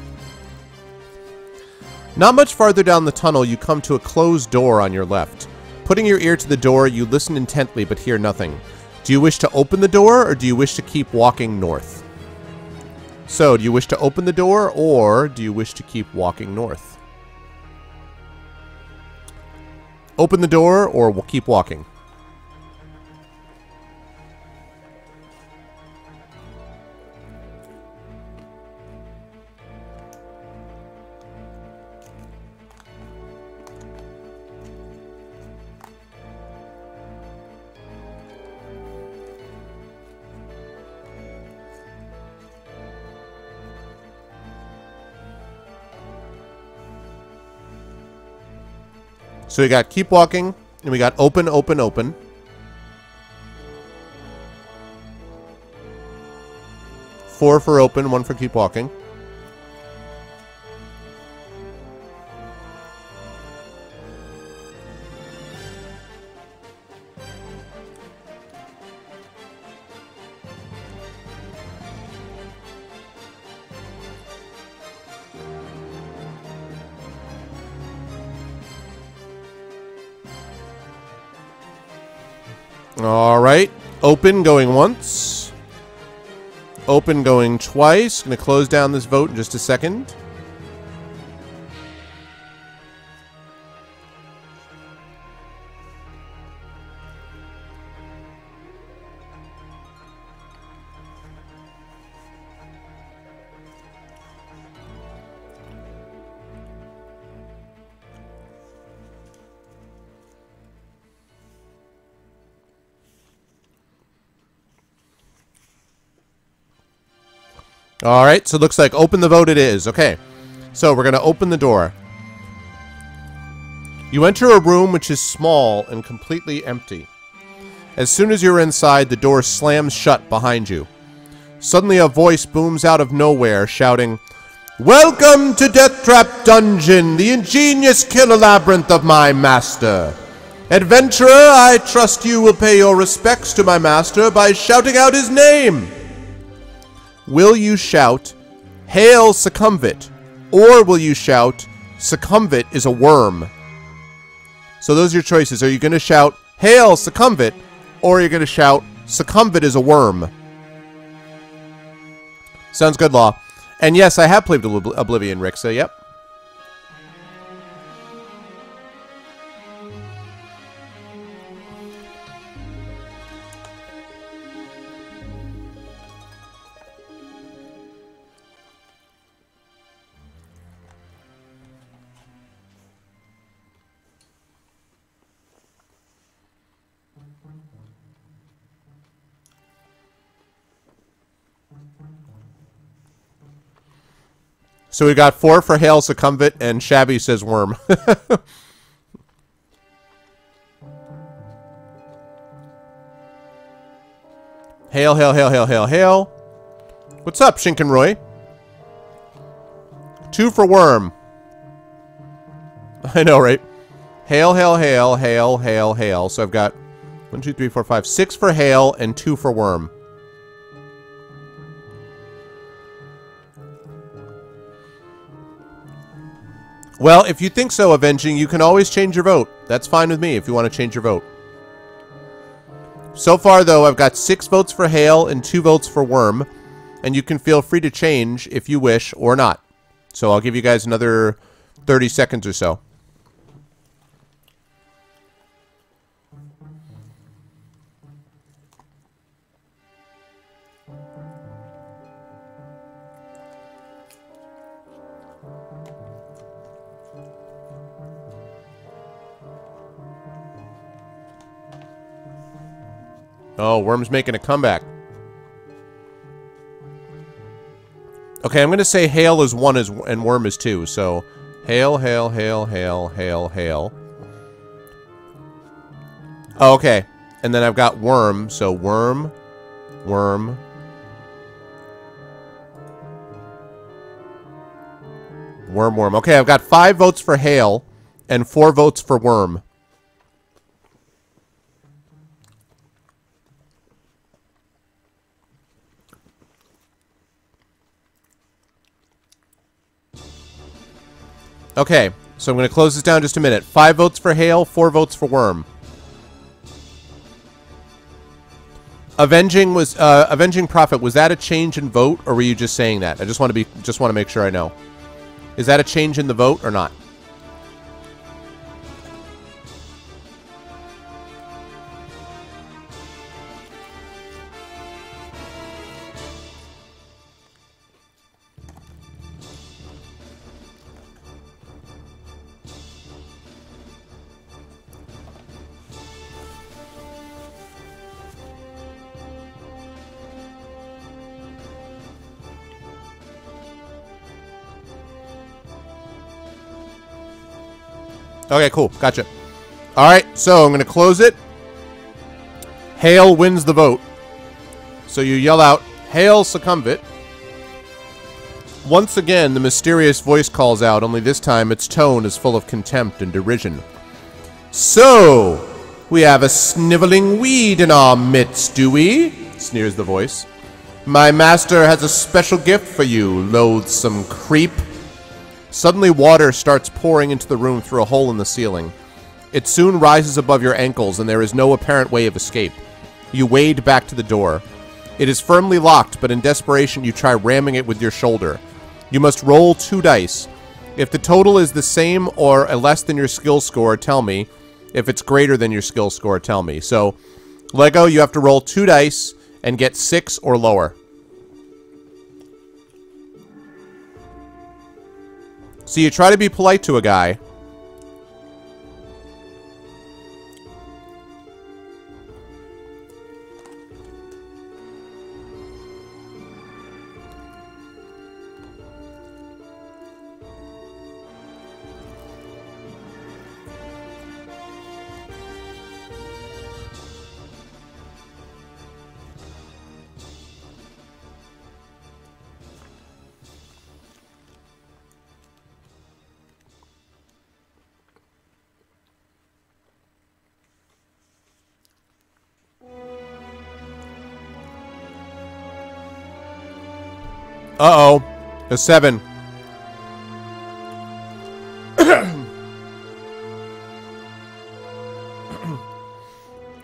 S2: Not much farther down the tunnel, you come to a closed door on your left. Putting your ear to the door, you listen intently but hear nothing. Do you wish to open the door, or do you wish to keep walking north? So, do you wish to open the door, or do you wish to keep walking north? Open the door, or we'll keep walking. So we got keep walking, and we got open, open, open. Four for open, 1 for keep walking. Alright, open going once. Open going twice. Going to close down this vote in just a second. Alright, so it looks like open the vote it is. Okay, so we're going to open the door. You enter a room which is small and completely empty. As soon as you're inside, the door slams shut behind you. Suddenly a voice booms out of nowhere, shouting, "Welcome to Deathtrap Dungeon, the ingenious killer labyrinth of my master. Adventurer, I trust you will pay your respects to my master by shouting out his name. Will you shout, Hail Succumvit? Or will you shout, Succumvit is a worm? So those are your choices. Are you going to shout, Hail Succumvit? Or are you going to shout, Succumvit is a worm? Sounds good, Law. And yes, I have played Oblivion, Rixa. Yep. So we got 4 for Hail Succumvit, and Shabby says worm. Hail, hail, hail, hail, hail, hail. What's up, Shinkenroy? 2 for worm. I know, right? Hail, hail, hail, hail, hail, hail. So I've got 1, 2, 3, 4, 5, 6 for hail and 2 for worm. Well, if you think so, Avenging, you can always change your vote. That's fine with me if you want to change your vote. So far, though, I've got 6 votes for Hail and 2 votes for Worm. And you can feel free to change if you wish or not. So I'll give you guys another 30 seconds or so. Oh, Worm's making a comeback. Okay, I'm going to say Hail is 1 and Worm is 2. So, Hail, Hail, Hail, Hail, Hail, Hail. Oh, okay. And then I've got Worm. So, Worm, Worm. Worm, Worm. Okay, I've got 5 votes for Hail and 4 votes for Worm. Okay, so I'm going to close this down just a minute. 5 votes for Hail, 4 votes for Worm. Avenging Prophet, was that a change in vote, or were you just saying that? I just want to make sure I know. Is that a change in the vote or not? Okay, cool. Gotcha. Alright, so I'm going to close it. Hail wins the vote. So you yell out, Hail Succumvit. Once again, the mysterious voice calls out, only this time its tone is full of contempt and derision. So, we have a sniveling weed in our midst, do we? Sneers the voice. My master has a special gift for you, loathsome creep. Suddenly, water starts pouring into the room through a hole in the ceiling. It soon rises above your ankles, and there is no apparent way of escape. You wade back to the door. It is firmly locked, but in desperation, you try ramming it with your shoulder. You must roll 2 dice. If the total is the same or less than your skill score, tell me. If it's greater than your skill score, tell me. So, Lego, you have to roll 2 dice and get 6 or lower. So you try to be polite to a guy. Uh-oh. A 7.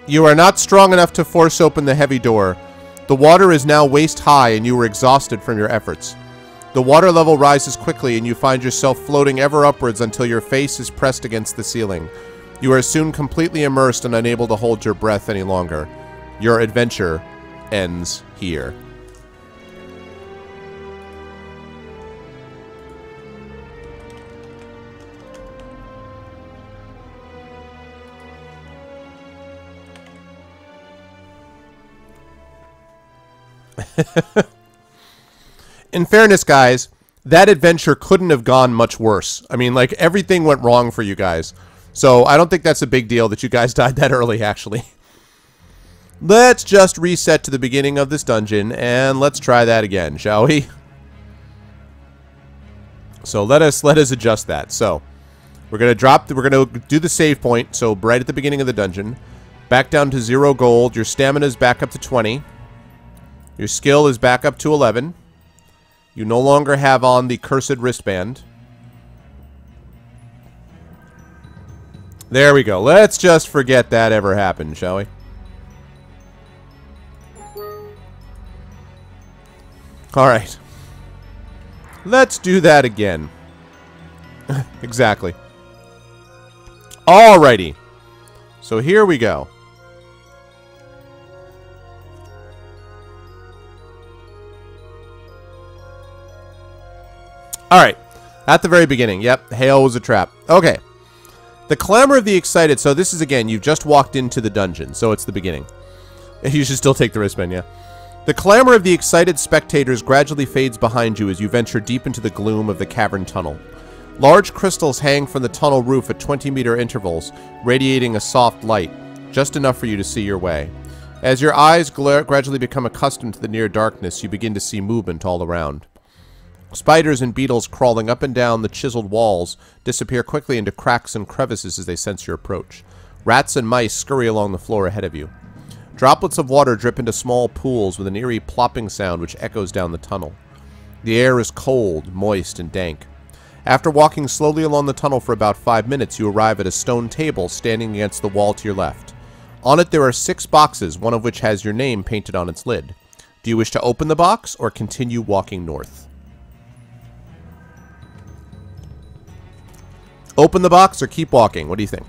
S2: You are not strong enough to force open the heavy door. The water is now waist high and you are exhausted from your efforts. The water level rises quickly and you find yourself floating ever upwards until your face is pressed against the ceiling. You are soon completely immersed and unable to hold your breath any longer. Your adventure ends here. In fairness, guys, that adventure couldn't have gone much worse. I mean, like, everything went wrong for you guys. So I don't think that's a big deal that you guys died that early, actually. Let's just reset to the beginning of this dungeon, and let's try that again, shall we? So let us adjust that. So we're gonna do the save point. So right at the beginning of the dungeon, back down to 0 gold. Your stamina is back up to 20. Your skill is back up to 11. You no longer have on the cursed wristband. There we go. Let's just forget that ever happened, shall we? Alright. Let's do that again. Exactly. Alrighty. So here we go. Alright. At the very beginning. Yep. Hail was a trap. Okay. The clamor of the excited. So this is, again, you've just walked into the dungeon. So it's the beginning. You should still take the wristband, yeah. The clamor of the excited spectators gradually fades behind you as you venture deep into the gloom of the cavern tunnel. Large crystals hang from the tunnel roof at 20-meter intervals, radiating a soft light, just enough for you to see your way. As your eyes gradually become accustomed to the near darkness, you begin to see movement all around. Spiders and beetles crawling up and down the chiseled walls disappear quickly into cracks and crevices as they sense your approach. Rats and mice scurry along the floor ahead of you. Droplets of water drip into small pools with an eerie plopping sound which echoes down the tunnel. The air is cold, moist, and dank. After walking slowly along the tunnel for about 5 minutes, you arrive at a stone table standing against the wall to your left. On it there are 6 boxes, one of which has your name painted on its lid. Do you wish to open the box or continue walking north? Open the box or keep walking? What do you think?